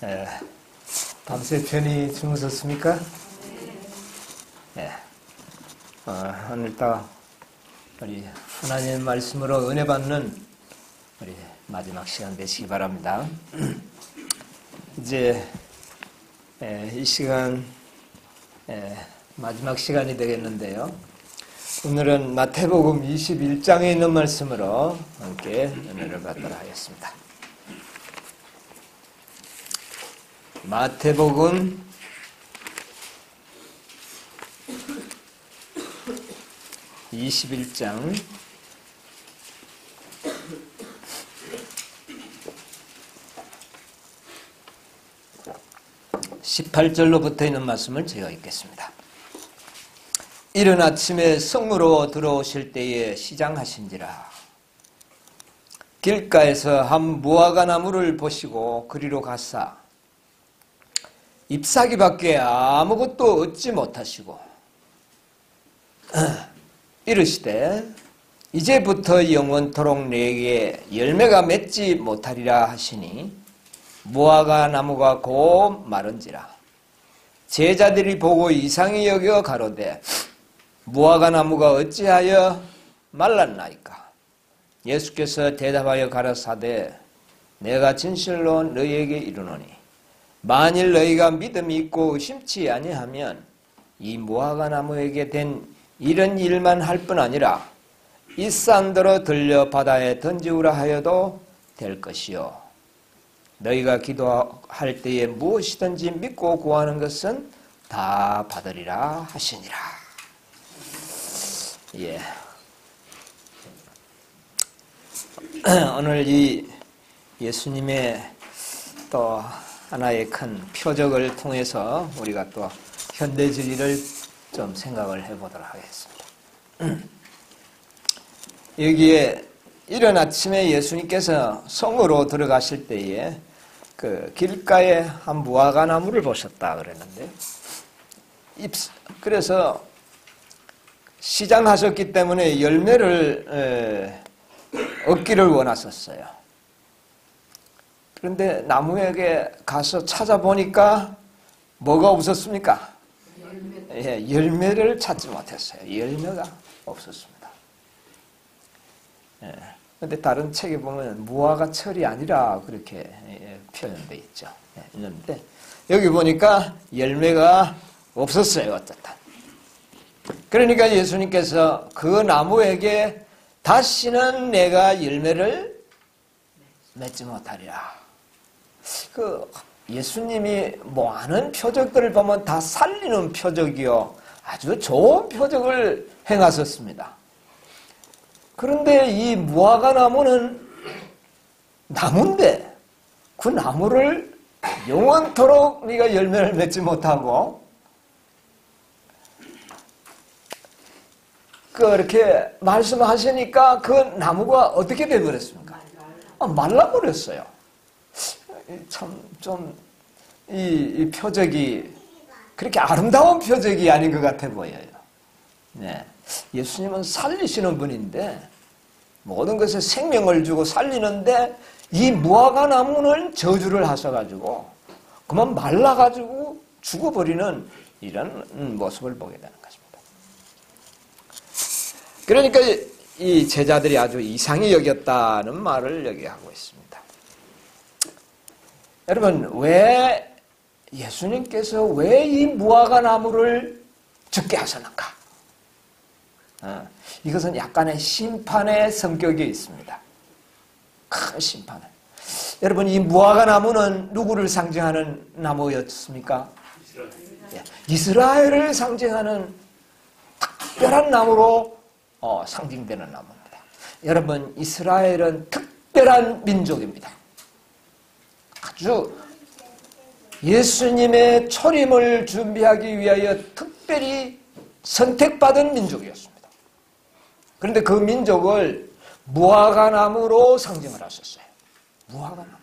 예, 밤새 편히 주무셨습니까? 예. 오늘따라 우리 하나님 말씀으로 은혜 받는 우리 마지막 시간 되시기 바랍니다. 이제 이 시간 마지막 시간이 되겠는데요. 오늘은 마태복음 21장에 있는 말씀으로 함께 은혜를 받도록 하겠습니다. 마태복음 21장 18절로부터 있는 말씀을 제가 읽겠습니다. 이른 아침에 성으로 들어오실 때에 시장하신지라. 길가에서 한 무화과 나무를 보시고 그리로 가사 잎사귀밖에 아무것도 얻지 못하시고 이르시되 이제부터 영원토록 내게 열매가 맺지 못하리라 하시니 무화과 나무가 곧 마른지라. 제자들이 보고 이상히 여겨 가로되 무화과 나무가 어찌하여 말랐나이까. 예수께서 대답하여 가라사대 내가 진실로 너희에게 이르노니 만일 너희가 믿음이 있고 의심치 아니하면 이 무화과 나무에게 된 이런 일만 할 뿐 아니라 이 산더러 들려 바다에 던지우라 하여도 될 것이요. 너희가 기도할 때에 무엇이든지 믿고 구하는 것은 다 받으리라 하시니라. 예. 오늘 이 예수님의 또 하나의 큰 표적을 통해서 우리가 또 현대 진리를 좀 생각을 해보도록 하겠습니다. 여기에 이른 아침에 예수님께서 성으로 들어가실 때에 그 길가에 한 무화과 나무를 보셨다 그랬는데, 그래서 시장하셨기 때문에 열매를 얻기를 원하셨어요. 그런데 나무에게 가서 찾아보니까 뭐가 없었습니까? 열매를 찾지 못했어요. 열매가 없었습니다. 그런데 다른 책에 보면 무화과 철이 아니라 그렇게 표현되어 있죠. 있는데 여기 보니까 열매가 없었어요. 어쨌든. 그러니까 예수님께서 그 나무에게 다시는 내가 열매를 맺지 못하리라. 그 예수님이 많은 표적들을 보면 다 살리는 표적이요, 아주 좋은 표적을 행하셨습니다. 그런데 이 무화과 나무는 나무인데 그 나무를 영원토록 네가 열매를 맺지 못하고 그렇게 말씀하시니까 그 나무가 어떻게 되어버렸습니까? 말라버렸어요. 참 이 표적이 그렇게 아름다운 표적이 아닌 것 같아 보여요. 네. 예수님은 살리시는 분인데 모든 것에 생명을 주고 살리는데 이 무화과 나무는 저주를 하셔가지고 그만 말라가지고 죽어버리는 이런 모습을 보게 되는 것입니다. 그러니까 이 제자들이 아주 이상히 여겼다는 말을 여기 하고 있습니다. 여러분, 왜 예수님께서 왜 이 무화과 나무를 죽게 하셨는가? 이것은 약간의 심판의 성격이 있습니다. 큰 심판을. 여러분, 이 무화과 나무는 누구를 상징하는 나무였습니까? 이스라엘을 상징하는 특별한 나무로 상징되는 나무입니다. 여러분, 이스라엘은 특별한 민족입니다. 아주 예수님의 초림을 준비하기 위하여 특별히 선택받은 민족이었습니다. 그런데 그 민족을 무화과 나무로 상징을 하셨어요. 무화과 나무로.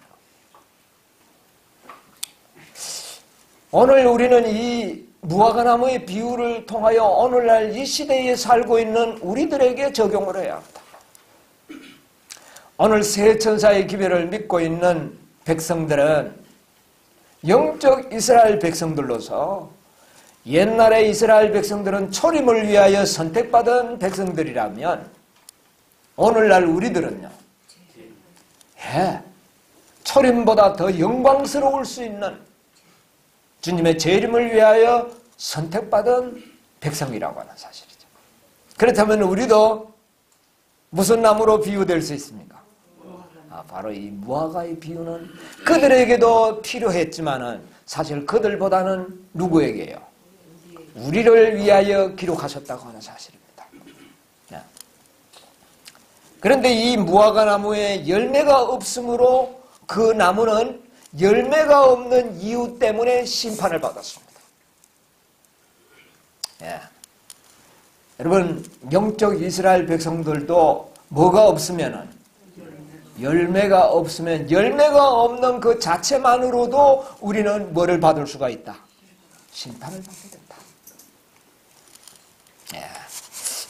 오늘 우리는 이 무화과 나무의 비유를 통하여 오늘날 이 시대에 살고 있는 우리들에게 적용을 해야 합니다. 오늘 새 천사의 기별을 믿고 있는 백성들은 영적 이스라엘 백성들로서 옛날에 이스라엘 백성들은 초림을 위하여 선택받은 백성들이라면 오늘날 우리들은요, 초림보다 더 영광스러울 수 있는 주님의 재림을 위하여 선택받은 백성이라고 하는 사실이죠. 그렇다면 우리도 무슨 나무로 비유될 수 있습니까? 바로 이 무화과의 비유는 그들에게도 필요했지만은 사실 그들보다는 누구에게요? 우리를 위하여 기록하셨다고 하는 사실입니다. 그런데 이 무화과 나무에 열매가 없으므로 그 나무는 열매가 없는 이유 때문에 심판을 받았습니다. 여러분, 영적 이스라엘 백성들도 뭐가 없으면은 열매가 없으면 열매가 없는 그 자체만으로도 우리는 뭐를 받을 수가 있다? 심판을 받게 된다.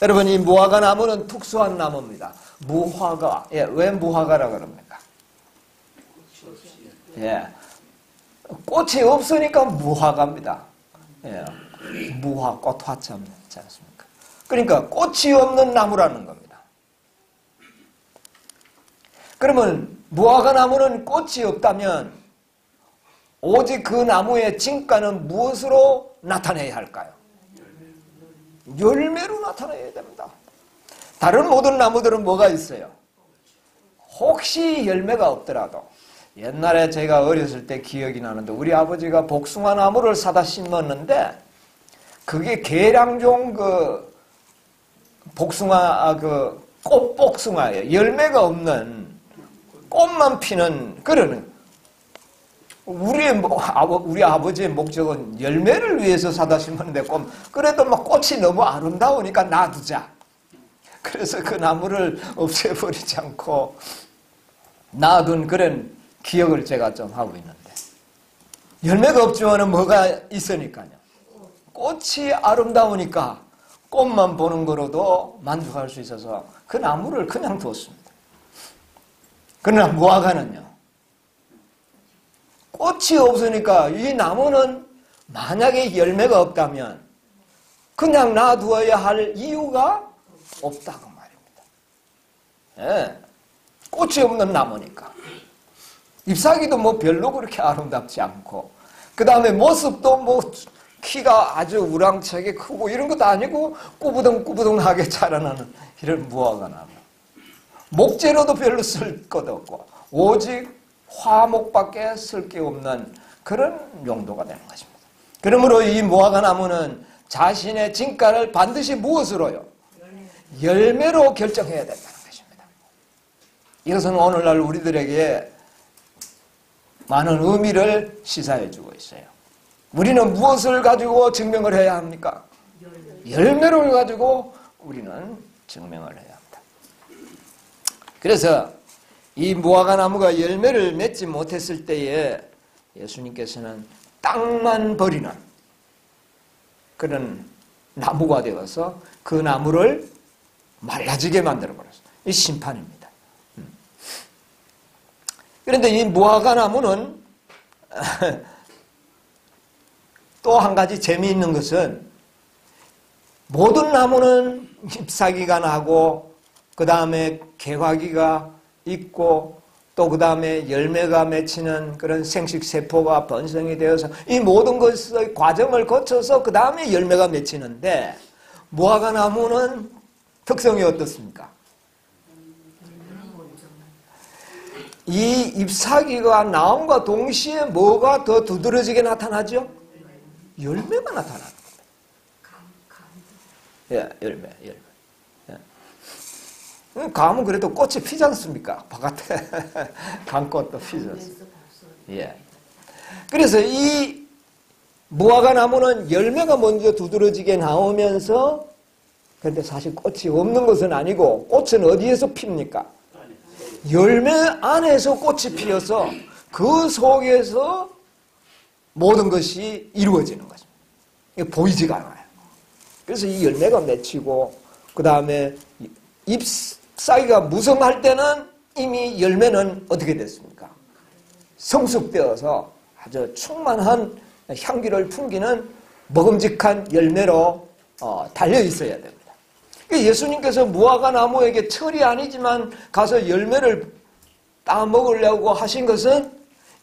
여러분, 이 무화과 나무는 특수한 나무입니다. 무화과. 왜 무화과라 그럽니까? 꽃이 없으니까 무화과입니다. 무화, 꽃, 화참 있지 않습니까? 그러니까 꽃이 없는 나무라는 겁니다. 그러면 무화과 나무는 꽃이 없다면 오직 그 나무의 진가는 무엇으로 나타내야 할까요? 열매로 나타내야 됩니다. 다른 모든 나무들은 뭐가 있어요? 혹시 열매가 없더라도 옛날에 제가 어렸을 때 기억이 나는데 우리 아버지가 복숭아 나무를 사다 심었는데 그게 계량종 그 복숭아 꽃복숭아예요. 열매가 없는 꽃만 피는 그러는 우리 아버지의 목적은 열매를 위해서 사다 심었는데 그래도 막 꽃이 너무 아름다우니까 놔두자. 그래서 그 나무를 없애버리지 않고 놔둔 그런 기억을 제가 좀 하고 있는데 열매가 없지만은 뭐가 있으니까요. 꽃이 아름다우니까 꽃만 보는 거로도 만족할 수 있어서 그 나무를 그냥 두었습니다. 그러나 무화과는요. 꽃이 없으니까 이 나무는 만약에 열매가 없다면 그냥 놔두어야 할 이유가 없다고 말입니다. 꽃이 없는 나무니까. 잎사귀도 뭐 별로 그렇게 아름답지 않고 그 다음에 모습도 뭐 키가 아주 우랑차게 크고 이런 것도 아니고 꾸부덩꾸부덩하게 자라나는 이런 무화과 나무. 목재로도 별로 쓸 것도 없고 오직 화목밖에 쓸 게 없는 그런 용도가 되는 것입니다. 그러므로 이 무화과 나무는 자신의 진가를 반드시 무엇으로요? 열매로 결정해야 된다는 것입니다. 이것은 오늘날 우리들에게 많은 의미를 시사해 주고 있어요. 우리는 무엇을 가지고 증명을 해야 합니까? 열매를 가지고 우리는 증명을 해야 합니다. 그래서 이 무화과 나무가 열매를 맺지 못했을 때에 예수님께서는 땅만 버리는 그런 나무가 되어서 그 나무를 말라지게 만들어버렸어요. 이 심판입니다. 그런데 이 무화과 나무는 또 한 가지 재미있는 것은 모든 나무는 잎사귀가 나고 그 다음에 개화기가 있고 또 그 다음에 열매가 맺히는 그런 생식세포가 번성이 되어서 이 모든 것의 과정을 거쳐서 그 다음에 열매가 맺히는데 무화과 나무는 특성이 어떻습니까? 이 잎사귀가 나옴과 동시에 뭐가 더 두드러지게 나타나죠? 열매가 나타나는 겁니다. 열매. 감은 그래도 꽃이 피지 않습니까? 바깥에 감꽃도 피지 않습니까? 그래서 이 무화과 나무는 열매가 먼저 두드러지게 나오면서 그런데 사실 꽃이 없는 것은 아니고 꽃은 어디에서 핍니까? 열매 안에서 꽃이 피어서 그 속에서 모든 것이 이루어지는 것입니다. 이게 보이지가 않아요. 그래서 이 열매가 맺히고 그 다음에 잎사귀가 무성할 때는 이미 열매는 어떻게 됐습니까? 성숙되어서 아주 충만한 향기를 풍기는 먹음직한 열매로 달려 있어야 됩니다. 예수님께서 무화과 나무에게 철이 아니지만 가서 열매를 따먹으려고 하신 것은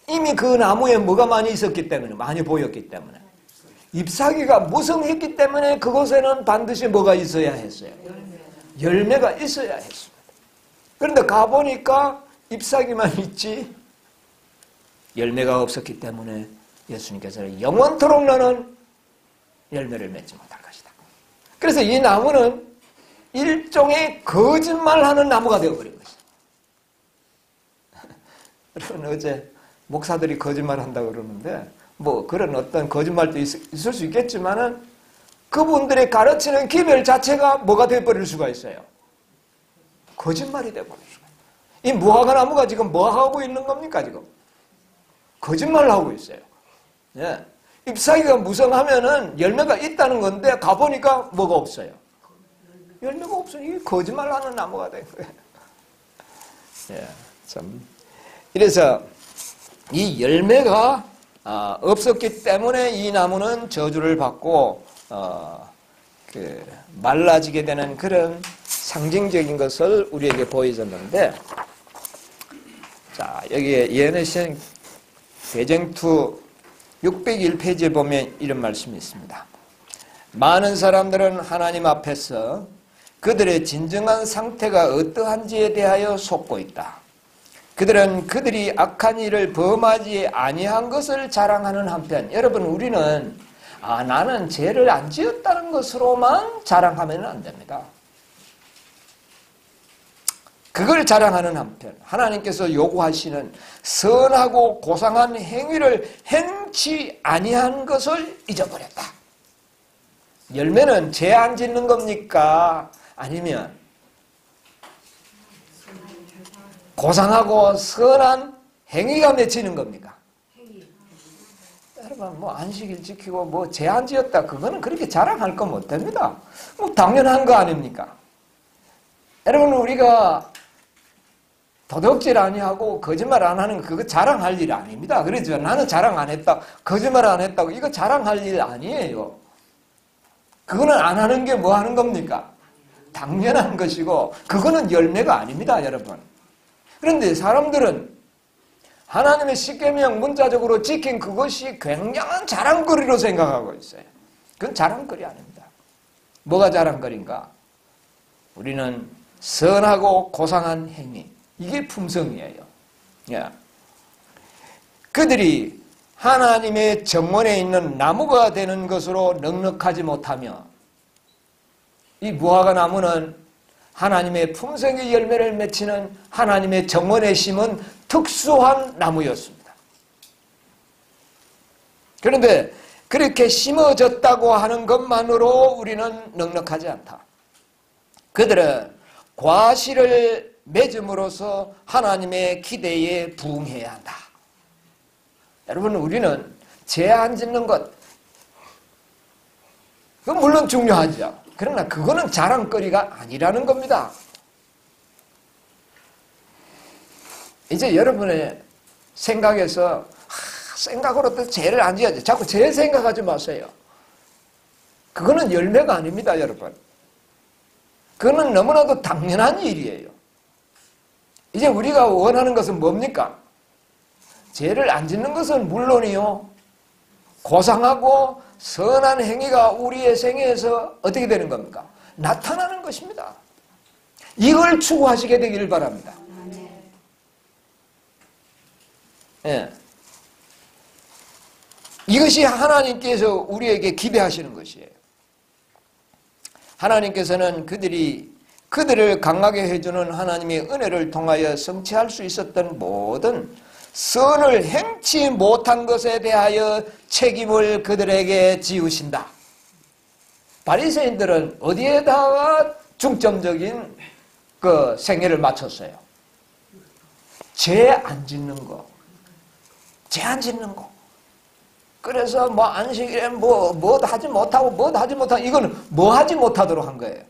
이미 그 나무에 뭐가 많이 있었기 때문에, 많이 보였기 때문에, 잎사귀가 무성했기 때문에 그곳에는 반드시 뭐가 있어야 했어요? 열매가 있어야 했습니다. 그런데 가보니까 잎사귀만 있지 열매가 없었기 때문에 예수님께서는 영원토록 너는 열매를 맺지 못할 것이다. 그래서 이 나무는 일종의 거짓말하는 나무가 되어버린 것이다. 여러분, 어제 목사들이 거짓말한다고 그러는데 뭐 그런 어떤 거짓말도 있을 수 있겠지만은 그분들의 가르치는 기별 자체가 뭐가 되어버릴 수가 있어요? 거짓말이 되어버릴 수가 있어요. 이 무화과 나무가 지금 뭐 하고 있는 겁니까? 지금 거짓말을 하고 있어요. 예. 잎사귀가 무성하면은 열매가 있다는 건데 가보니까 뭐가 없어요? 열매가 없어요. 이게 거짓말하는 나무가 된 거예요. 예, 참. 이래서 이 열매가 없었기 때문에 이 나무는 저주를 받고 말라지게 되는 그런 상징적인 것을 우리에게 보여줬는데, 자, 여기에 예언의 대쟁투 601페이지에 보면 이런 말씀이 있습니다. 많은 사람들은 하나님 앞에서 그들의 진정한 상태가 어떠한지에 대하여 속고 있다. 그들은 그들이 악한 일을 범하지 아니한 것을 자랑하는 한편, 여러분, 우리는 나는 죄를 안 지었다는 것으로만 자랑하면 안 됩니다. 그걸 자랑하는 한편 하나님께서 요구하시는 선하고 고상한 행위를 행치 아니한 것을 잊어버렸다. 열매는 죄 안 짓는 겁니까? 아니면 고상하고 선한 행위가 맺히는 겁니까? 여러분, 뭐 안식일 지키고 뭐 죄 안 지었다, 그거는 그렇게 자랑할 거 못 됩니다. 뭐 당연한 거 아닙니까? 여러분, 우리가 도덕질 아니하고 거짓말 안 하는 거, 그거 자랑할 일 아닙니다. 그러죠. 나는 자랑 안 했다, 거짓말 안 했다고, 이거 자랑할 일 아니에요. 그거는 안 하는 게 뭐 하는 겁니까? 당연한 것이고, 그거는 열매가 아닙니다, 여러분. 그런데 사람들은 하나님의 십계명 문자적으로 지킨 그것이 굉장한 자랑거리로 생각하고 있어요. 그건 자랑거리 아닙니다. 뭐가 자랑거리인가? 우리는 선하고 고상한 행위, 이게 품성이에요. 예. 그들이 하나님의 정원에 있는 나무가 되는 것으로 넉넉하지 못하며, 이 무화과 나무는 하나님의 품성의 열매를 맺히는 하나님의 정원에 심은 특수한 나무였습니다. 그런데 그렇게 심어졌다고 하는 것만으로 우리는 넉넉하지 않다. 그들은 과실을 맺음으로써 하나님의 기대에 부응해야 한다. 여러분, 우리는 죄 안 짓는 것, 그건 물론 중요하죠. 그러나 그거는 자랑거리가 아니라는 겁니다. 이제 여러분의 생각에서 생각으로 또 죄를 안 지어야지, 자꾸 죄 생각하지 마세요. 그거는 열매가 아닙니다, 여러분. 그거는 너무나도 당연한 일이에요. 이제 우리가 원하는 것은 뭡니까? 죄를 안 짓는 것은 물론이요, 고상하고 선한 행위가 우리의 생애에서 어떻게 되는 겁니까? 나타나는 것입니다. 이걸 추구하시게 되기를 바랍니다. 예. 이것이 하나님께서 우리에게 기대하시는 것이에요. 하나님께서는 그들을 강하게 해주는 하나님의 은혜를 통하여 성취할 수 있었던 모든 선을 행치 못한 것에 대하여 책임을 그들에게 지우신다. 바리새인들은 어디에다가 중점적인 그 생애를 맞췄어요? 죄 안 짓는 거. 죄 안 짓는 거. 그래서 뭐 안식일에 뭐도 하지 못하고 이거는 뭐 하지 못하도록 한 거예요.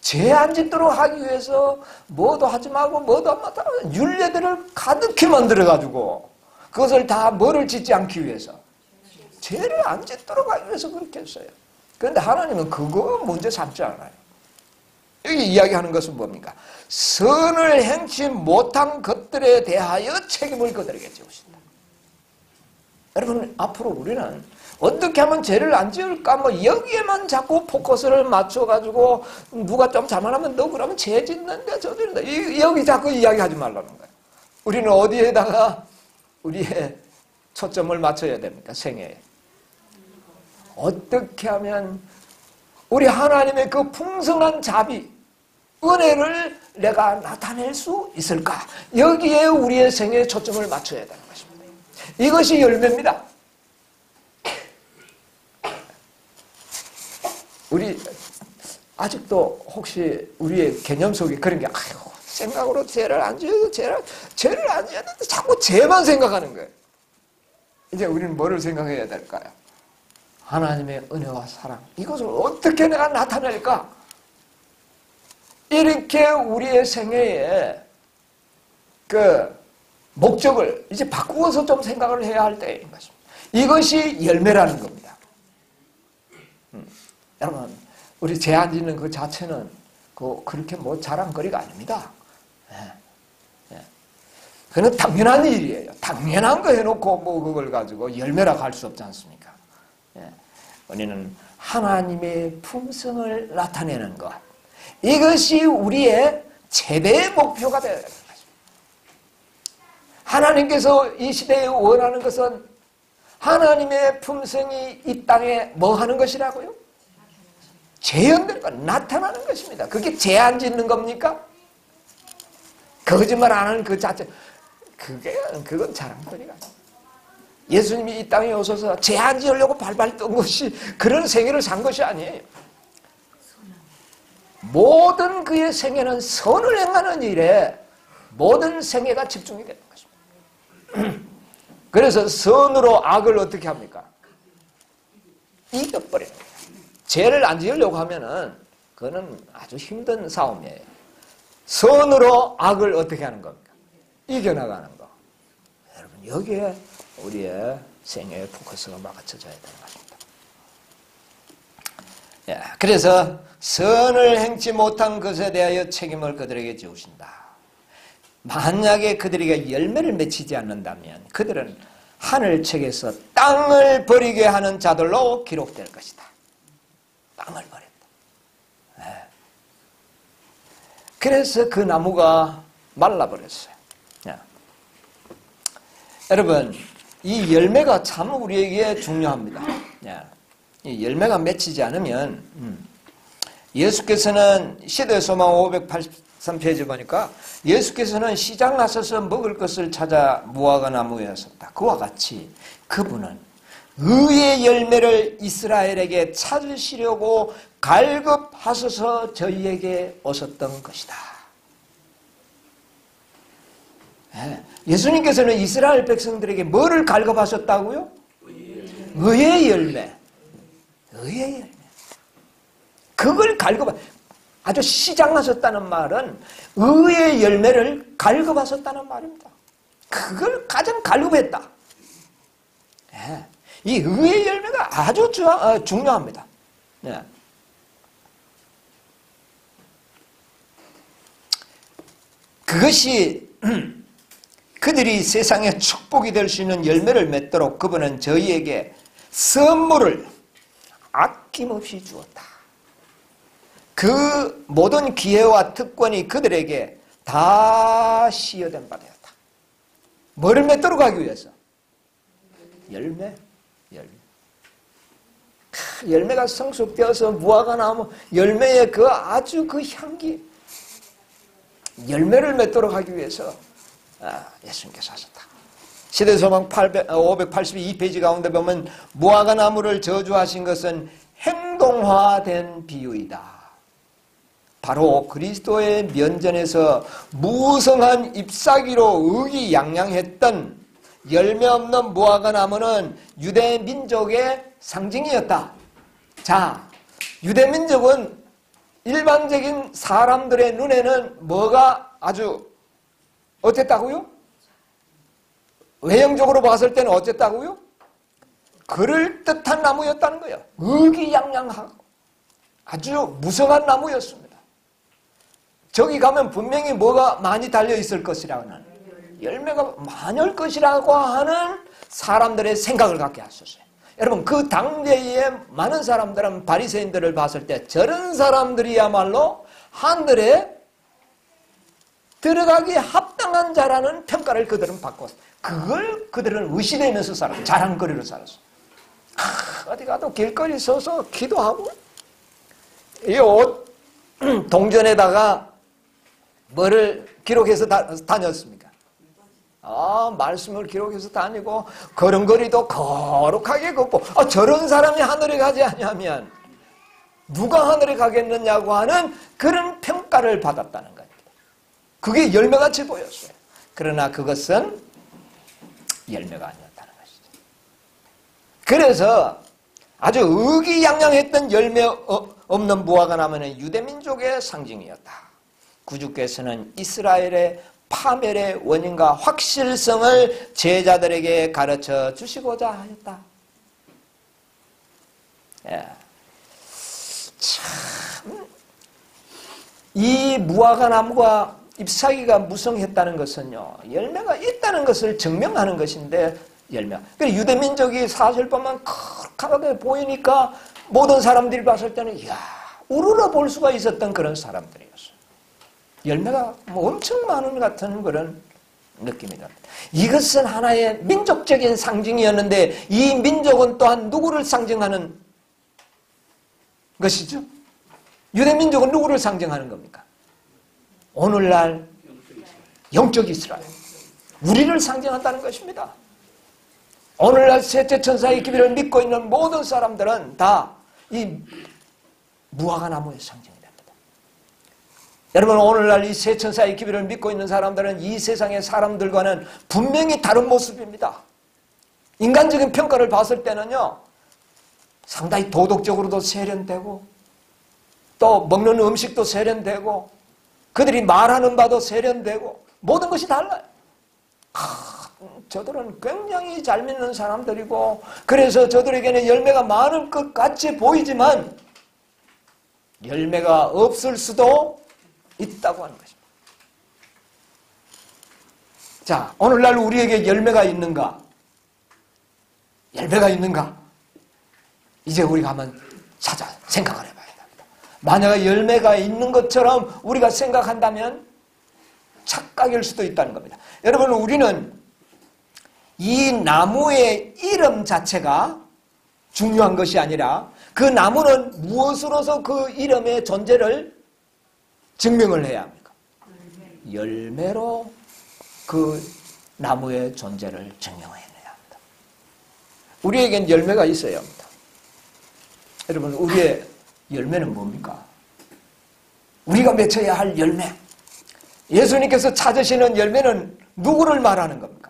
죄 안 짓도록 하기 위해서 뭐도 하지 말고 뭐도 안 못하고 율례들을 가득히 만들어가지고 그것을 다 뭐를 짓지 않기 위해서? 죄를 안 짓도록 하기 위해서 그렇게 했어요. 그런데 하나님은 그거 문제 삼지 않아요. 여기 이야기하는 것은 뭡니까? 선을 행치 못한 것들에 대하여 책임을 그들에게 지우신다. 여러분, 앞으로 우리는 어떻게 하면 죄를 안 지을까? 뭐 여기에만 자꾸 포커스를 맞춰가지고 누가 좀 잘못하면 너 그러면 죄 짓는데 저 짓는데 여기 자꾸 이야기하지 말라는 거예요. 우리는 어디에다가 우리의 초점을 맞춰야 됩니까? 생애에. 어떻게 하면 우리 하나님의 그 풍성한 자비, 은혜를 내가 나타낼 수 있을까? 여기에 우리의 생애에 초점을 맞춰야 되는 것입니다. 이것이 열매입니다. 우리 아직도 혹시 우리의 개념 속에 그런 게 아이고 생각으로 죄를 안 지어도 죄를 안 지었는데 자꾸 죄만 생각하는 거예요. 이제 우리는 뭐를 생각해야 될까요? 하나님의 은혜와 사랑, 이것을 어떻게 내가 나타낼까? 이렇게 우리의 생애에 그 목적을 이제 바꾸어서 좀 생각을 해야 할 때인 것입니다. 이것이 열매라는 겁니다. 여러분, 우리 죄 안 짓는 그 자체는 그렇게 뭐 자랑거리가 아닙니다. 그건 당연한 일이에요. 당연한 거 해놓고 뭐 그걸 가지고 열매라고 할 수 없지 않습니까? 우리는 하나님의 품성을 나타내는 것, 이것이 우리의 최대의 목표가 되어야 됩니다. 하나님께서 이 시대에 원하는 것은 하나님의 품성이 이 땅에 뭐 하는 것이라고요? 재현되는 것, 나타나는 것입니다. 그게 죄 안 짓는 겁니까? 거짓말 안 하는 그 자체, 그건 자랑거리가 아니에요. 예수님이 이 땅에 오셔서 죄 안 지으려고 발발 떤 것이 그런 생애를 산 것이 아니에요. 모든 그의 생애는 선을 행하는 일에 모든 생애가 집중이 되는 것입니다. 그래서 선으로 악을 어떻게 합니까? 이겨버리는 거예요. 죄를 안 지으려고 하면은 그거는 아주 힘든 싸움이에요. 선으로 악을 어떻게 하는 겁니까? 이겨나가는 거. 여러분, 여기에 우리의 생애의 포커스가 맞춰져야 되는 것입니다. 그래서 선을 행치 못한 것에 대하여 책임을 그들에게 지우신다. 만약에 그들에게 열매를 맺히지 않는다면 그들은 하늘책에서 땅을 버리게 하는 자들로 기록될 것이다. 땅을 버렸다. 그래서 그 나무가 말라버렸어요. 여러분, 이 열매가 참 우리에게 중요합니다. 이 열매가 맺히지 않으면 예수께서는 시대의 소망 583페이지 보니까 예수께서는 시장 나서서 먹을 것을 찾아 무화과 나무에 섰다. 그와 같이 그분은 의의 열매를 이스라엘에게 찾으시려고 갈급하셔서 저희에게 오셨던 것이다. 예수님께서는 이스라엘 백성들에게 뭐를 갈급하셨다고요? 의의 열매. 의의 열매. 그걸 아주 시장하셨다는 말은 의의 열매를 갈급하셨다는 말입니다. 그걸 가장 갈급했다. 이 의의 열매가 아주 중요합니다. 그것이 그들이 세상에 축복이 될 수 있는 열매를 맺도록 그분은 저희에게 선물을 아낌없이 주었다. 그 모든 기회와 특권이 그들에게 다 시여된 바 되었다. 뭐를 맺도록 하기 위해서? 열매. 열매가 성숙되어서 무화과 나무 열매의 그 아주 그 향기, 열매를 맺도록 하기 위해서 예수님께서 하셨다. 시대소망 582페이지 가운데 보면 무화과 나무를 저주하신 것은 행동화된 비유이다. 바로 그리스도의 면전에서 무성한 잎사귀로 의기양양했던 열매 없는 무화과 나무는 유대 민족의 상징이었다. 자, 유대 민족은 일반적인 사람들의 눈에는 뭐가 아주 어땠다고요? 외형적으로 봤을 때는 어쨌다고요? 그럴듯한 나무였다는 거예요. 의기양양하고 아주 무성한 나무였습니다. 저기 가면 분명히 뭐가 많이 달려있을 것이라는, 열매가 많을 것이라고 하는 사람들의 생각을 갖게 하셨어요. 여러분, 그 당대에 많은 사람들은 바리새인들을 봤을 때 저런 사람들이야말로 하늘에 들어가기에 합당한 자라는 평가를 그들은 받고, 그걸 그들은 의시되면서 살았어요. 자랑거리로 살았어요. 어디 가도 길거리 서서 기도하고, 이 옷 동전에다가 뭐를 기록해서 다녔습니까? 말씀을 기록해서 다니고 걸음걸이도 거룩하게 걷고, 저런 사람이 하늘에 가지 않냐면 누가 하늘에 가겠느냐고 하는 그런 평가를 받았다는 겁니다. 그게 열매같이 보였어요. 그러나 그것은 열매가 아니었다는 것이죠. 그래서 아주 의기양양했던 열매 없는 무화과 나무는 유대민족의 상징이었다. 구주께서는 이스라엘의 파멸의 원인과 확실성을 제자들에게 가르쳐 주시고자 하였다. 참, 이 무화과 나무가 잎사귀가 무성했다는 것은요, 열매가 있다는 것을 증명하는 것인데, 열매. 유대민족이 사실보면 거룩하게 보이니까 모든 사람들이 봤을 때는 이야, 우러러 볼 수가 있었던 그런 사람들이었어요. 열매가 엄청 많은 같은 그런 느낌이 듭니다. 이것은 하나의 민족적인 상징이었는데, 이 민족은 또한 누구를 상징하는 것이죠? 유대민족은 누구를 상징하는 겁니까? 오늘날 영적 이스라엘, 우리를 상징한다는 것입니다. 오늘날 셋째 천사의 기별을 믿고 있는 모든 사람들은 다 이 무화과 나무의 상징이 됩니다. 여러분, 오늘날 이 세 천사의 기별을 믿고 있는 사람들은 이 세상의 사람들과는 분명히 다른 모습입니다. 인간적인 평가를 봤을 때는요, 상당히 도덕적으로도 세련되고, 또 먹는 음식도 세련되고, 그들이 말하는 바도 세련되고, 모든 것이 달라요. 저들은 굉장히 잘 믿는 사람들이고, 그래서 저들에게는 열매가 많을 것 같이 보이지만 열매가 없을 수도 있다고 하는 것입니다. 자, 오늘날 우리에게 열매가 있는가? 열매가 있는가? 이제 우리가 한번 찾아 생각을 해봐야 됩니다. 만약에 열매가 있는 것처럼 우리가 생각한다면 착각일 수도 있다는 겁니다. 여러분, 우리는 이 나무의 이름 자체가 중요한 것이 아니라 그 나무는 무엇으로서 그 이름의 존재를 증명을 해야 합니까? 열매로 그 나무의 존재를 증명해내야 합니다. 우리에겐 열매가 있어야 합니다. 여러분, 우리의 열매는 뭡니까? 우리가 맺어야 할 열매. 예수님께서 찾으시는 열매는 누구를 말하는 겁니까?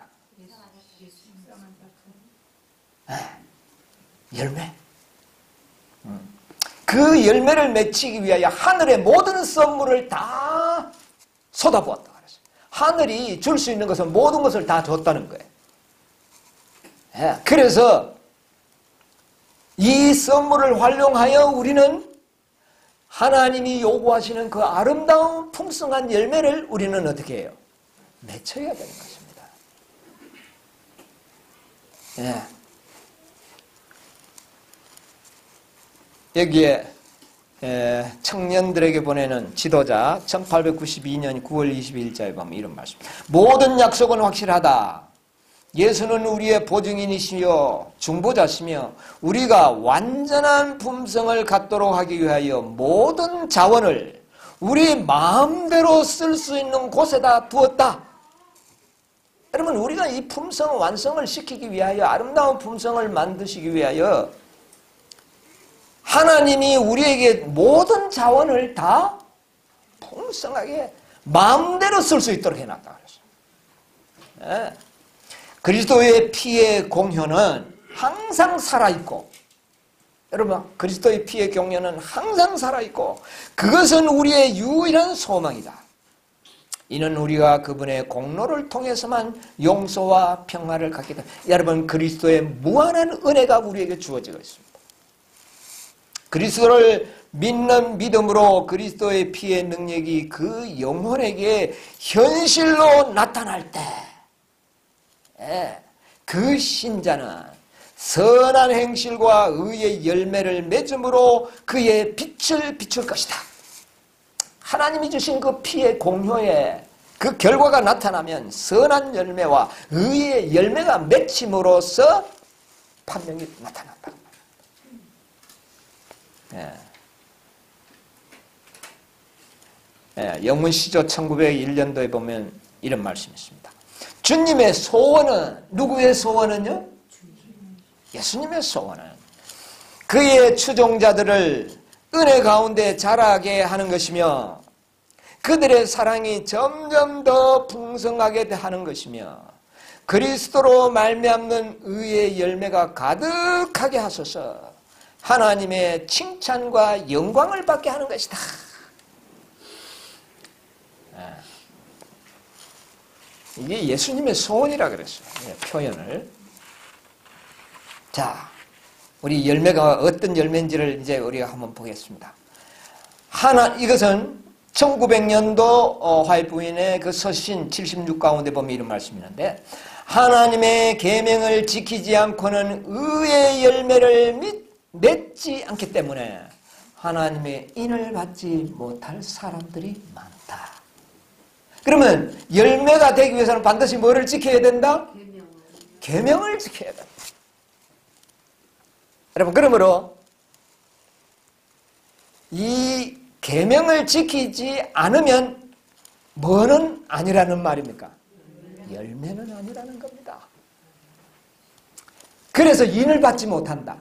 열매. 그 열매를 맺히기 위하여 하늘의 모든 선물을 다 쏟아부었다 그랬어요. 하늘이 줄 수 있는 것은 모든 것을 다 줬다는 거예요. 그래서 이 선물을 활용하여 우리는 하나님이 요구하시는 그 아름다운 풍성한 열매를 우리는 어떻게 해요? 맺혀야 되는 것입니다. 여기에 청년들에게 보내는 지도자 1892년 9월 22일자에 보면 이런 말씀. 모든 약속은 확실하다. 예수는 우리의 보증인이시며 중보자시며 우리가 완전한 품성을 갖도록 하기 위하여 모든 자원을 우리 마음대로 쓸 수 있는 곳에다 두었다. 여러분, 우리가 이 품성 완성을 시키기 위하여, 아름다운 품성을 만드시기 위하여 하나님이 우리에게 모든 자원을 다 풍성하게 마음대로 쓸 수 있도록 해놨다 그랬어요. 그리스도의 피의 공효는 항상 살아있고, 여러분, 그리스도의 피의 공효는 항상 살아있고, 그것은 우리의 유일한 소망이다. 이는 우리가 그분의 공로를 통해서만 용서와 평화를 갖게 됩니다. 여러분, 그리스도의 무한한 은혜가 우리에게 주어지고 있습니다. 그리스도를 믿는 믿음으로 그리스도의 피의 능력이 그 영혼에게 현실로 나타날 때, 그 신자는 선한 행실과 의의 열매를 맺음으로 그의 빛을 비출 것이다. 하나님이 주신 그 피의 공효에 그 결과가 나타나면 선한 열매와 의의 열매가 맺힘으로써 판명이 나타난다. 영문시조 1901년도에 보면 이런 말씀이 있습니다. 주님의 소원은, 누구의 소원은요? 예수님의 소원은 그의 추종자들을 은혜 가운데 자라게 하는 것이며 그들의 사랑이 점점 더 풍성하게 하는 것이며 그리스도로 말미암는 의의 열매가 가득하게 하소서 하나님의 칭찬과 영광을 받게 하는 것이다. 이게 예수님의 소원이라 그랬어요. 표현을. 자, 우리 열매가 어떤 열매인지를 이제 우리가 한번 보겠습니다. 이것은 1900년도 화이트 부인의 그 서신 76 가운데 보면 이런 말씀이 있는데, 하나님의 계명을 지키지 않고는 의의 열매를 맺지 않기 때문에 하나님의 인을 받지 못할 사람들이 많다. 그러면 열매가 되기 위해서는 반드시 뭐를 지켜야 된다? 계명을 지켜야 된다. 여러분, 그러므로 이 계명을 지키지 않으면 뭐는 아니라는 말입니까? 열매는 아니라는 겁니다. 그래서 인을 받지 못한다.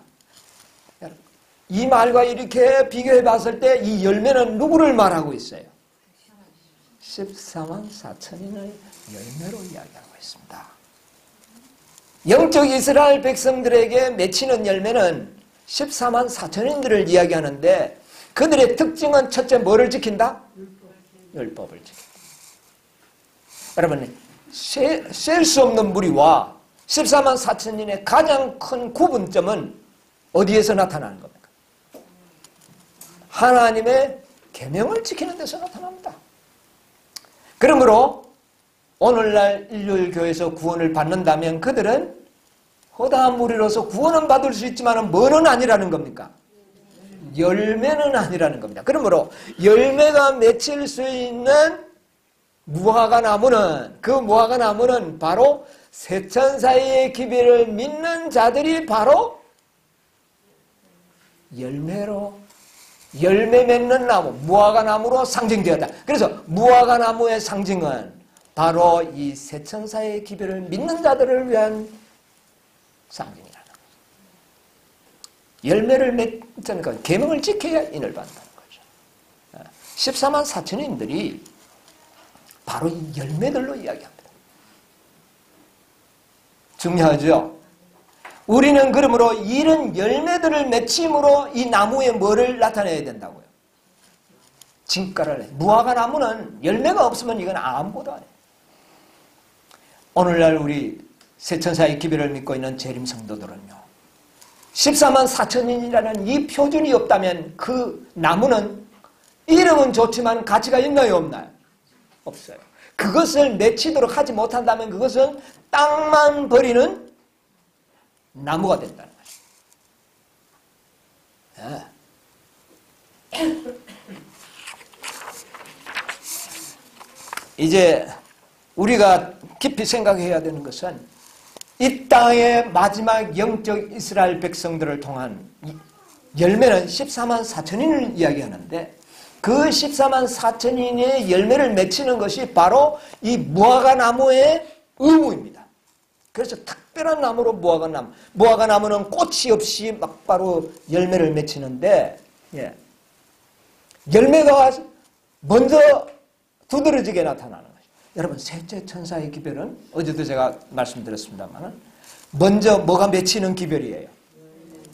이 말과 이렇게 비교해 봤을 때 이 열매는 누구를 말하고 있어요? 14만 4천인의 열매로 이야기하고 있습니다. 영적 이스라엘 백성들에게 맺히는 열매는 14만 4천인들을 이야기하는데 그들의 특징은 첫째 뭐를 지킨다? 율법을 지킨다. 여러분, 셀 수 없는 무리와 14만 4천인의 가장 큰 구분점은 어디에서 나타나는 겁니까? 하나님의 계명을 지키는 데서 나타납니다. 그러므로 오늘날 일요일교회에서 구원을 받는다면 그들은 허다한 무리로서 구원은 받을 수 있지만 뭐는 아니라는 겁니까? 열매는 아니라는 겁니다. 그러므로 열매가 맺힐 수 있는 무화과 나무는, 그 무화과 나무는 바로 세천사의 기별을 믿는 자들이 바로 열매 맺는 나무, 무화과 나무로 상징되었다. 그래서 무화과 나무의 상징은 바로 이 세천사의 기별을 믿는 자들을 위한 상징이라는 거죠. 열매를 맺는 건 계명을 지켜야 인을 받는다는 거죠. 14만 4천인들이 바로 이 열매들로 이야기합니다. 중요하죠? 우리는 그러므로 이런 열매들을 맺힘으로 이 나무에 뭐를 나타내야 된다고요? 진가를. 무화과 나무는 열매가 없으면 이건 아무것도 아니에요. 오늘날 우리 세천사의 기별을 믿고 있는 재림 성도들은요, 14만 4천인이라는 이 표준이 없다면 그 나무는 이름은 좋지만 가치가 있나요, 없나요? 없어요. 그것을 맺히도록 하지 못한다면 그것은 땅만 버리는 나무가 된다는 거죠. 이제 우리가 깊이 생각해야 되는 것은 이 땅의 마지막 영적 이스라엘 백성들을 통한 열매는 14만 4천인을 이야기하는데 그 14만 4천인의 열매를 맺히는 것이 바로 이 무화과 나무의 의무입니다. 그래서 특별한 나무로 무화과 나무. 무화과 나무는 꽃이 없이 막바로 열매를 맺히는데, 열매가 먼저 두드러지게 나타나는 거죠. 여러분, 셋째 천사의 기별은 어제도 제가 말씀드렸습니다만, 먼저 뭐가 맺히는 기별이에요?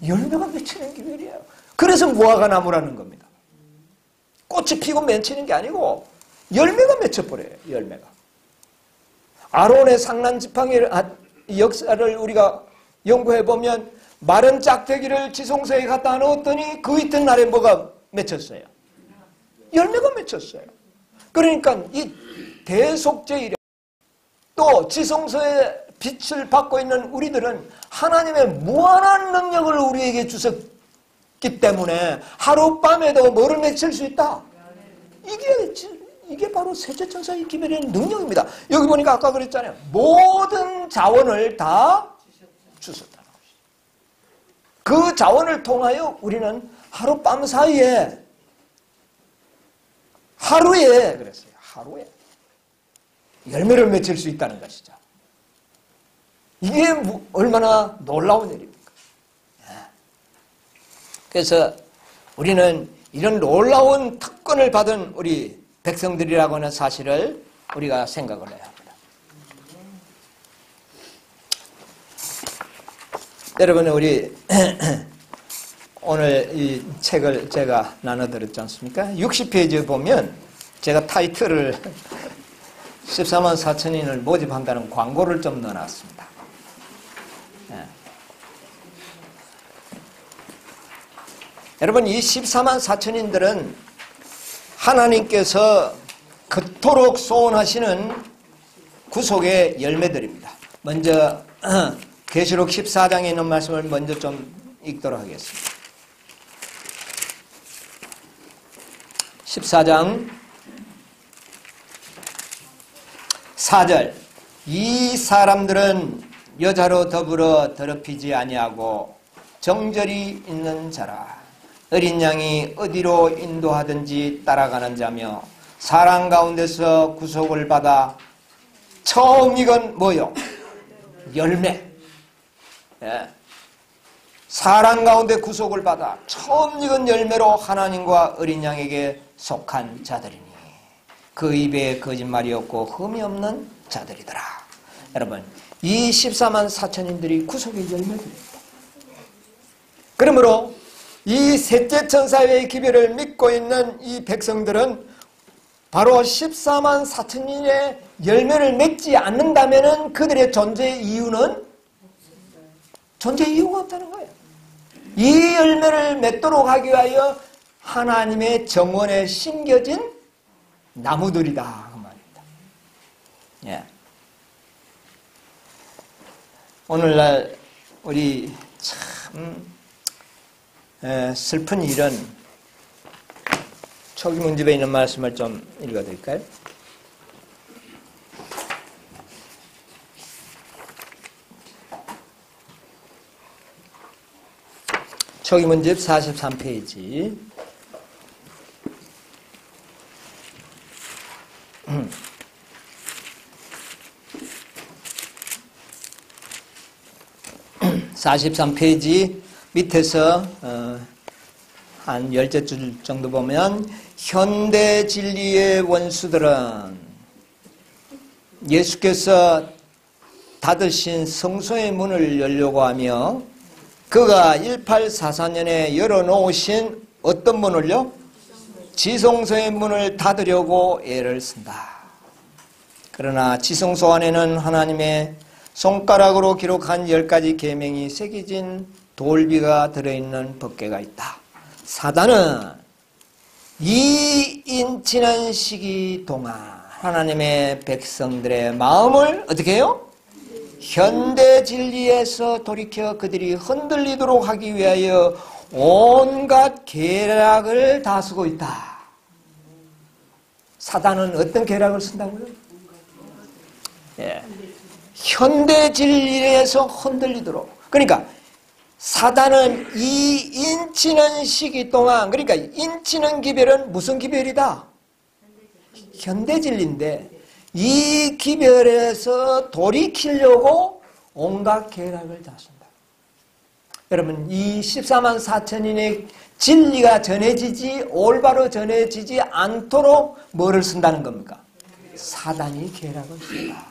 열매가 맺히는 기별이에요. 그래서 무화과 나무라는 겁니다. 꽃이 피고 맺히는 게 아니고 열매가 맺혀버려요. 열매가. 아론의 상란 지팡이를 역사를 우리가 연구해보면 마른 짝대기를 지성소에 갖다 넣었더니 그 이튿날에 뭐가 맺혔어요? 열매가 맺혔어요. 그러니까 이 대속죄이력 또 지성소의 빛을 받고 있는 우리들은 하나님의 무한한 능력을 우리에게 주셨기 때문에 하룻밤에도 뭐를 맺힐 수 있다? 이게 바로 셋째 천사의 기별의 능력입니다. 여기 보니까 아까 그랬잖아요. 모든 자원을 다 주셨다는 것이죠. 그 자원을 통하여 우리는 하룻밤 사이에 하루에 그랬어요. 하루에 열매를 맺힐 수 있다는 것이죠. 이게 얼마나 놀라운 일입니까? 그래서 우리는 이런 놀라운 특권을 받은 우리 백성들이라고 하는 사실을 우리가 생각을 해야 합니다. 여러분, 우리 오늘 이 책을 제가 나눠드렸지 않습니까? 60페이지에 보면 제가 타이틀을 14만 4천인을 모집한다는 광고를 좀 넣어놨습니다. 여러분, 이 14만 4천인들은 하나님께서 그토록 소원하시는 구속의 열매들입니다. 먼저 계시록 14장에 있는 말씀을 먼저 좀 읽도록 하겠습니다. 14장 4절 이 사람들은 여자로 더불어 더럽히지 아니하고 정절이 있는 자라. 어린 양이 어디로 인도하든지 따라가는 자며 사랑 가운데서 구속을 받아 처음 익은 뭐요? 열매. 예. 사랑 가운데 구속을 받아 처음 익은 열매로 하나님과 어린 양에게 속한 자들이니 그 입에 거짓말이 없고 흠이 없는 자들이더라. 여러분, 이 14만 4천인들이 구속의 열매들입니다. 그러므로 이 셋째 천사의 기별을 믿고 있는 이 백성들은 바로 14만 4천인의 열매를 맺지 않는다면 그들의 존재 이유는 존재 이유가 없다는 거예요. 이 열매를 맺도록 하기 위하여 하나님의 정원에 심겨진 나무들이다 그 말입니다. 예. 오늘날 우리 참 슬픈 일은 초기 문집에 있는 말씀을 좀 읽어드릴까요? 초기 문집 43페이지 43페이지 밑에서 한 10줄 정도 보면 현대 진리의 원수들은 예수께서 닫으신 성소의 문을 열려고 하며 그가 1844년에 열어놓으신 어떤 문을요? 지성소의 문을 닫으려고 애를 쓴다. 그러나 지성소 안에는 하나님의 손가락으로 기록한 10가지 계명이 새겨진 돌비가 들어있는 법궤가 있다. 사단은 이 인치는 시기 동안 하나님의 백성들의 마음을 어떻게 해요? 현대 진리에서 돌이켜 그들이 흔들리도록 하기 위하여 온갖 계략을 다 쓰고 있다. 사단은 어떤 계략을 쓴다고요? 예. 현대 진리에서 흔들리도록. 그러니까 사단은 이 인치는 시기 동안, 그러니까 인치는 기별은 무슨 기별이다? 현대 진리인데 이 기별에서 돌이키려고 온갖 계략을 다 쓴다. 여러분, 이 14만 4천인의 진리가 전해지지, 올바로 전해지지 않도록 뭐를 쓴다는 겁니까? 사단이 계략을 쓴다.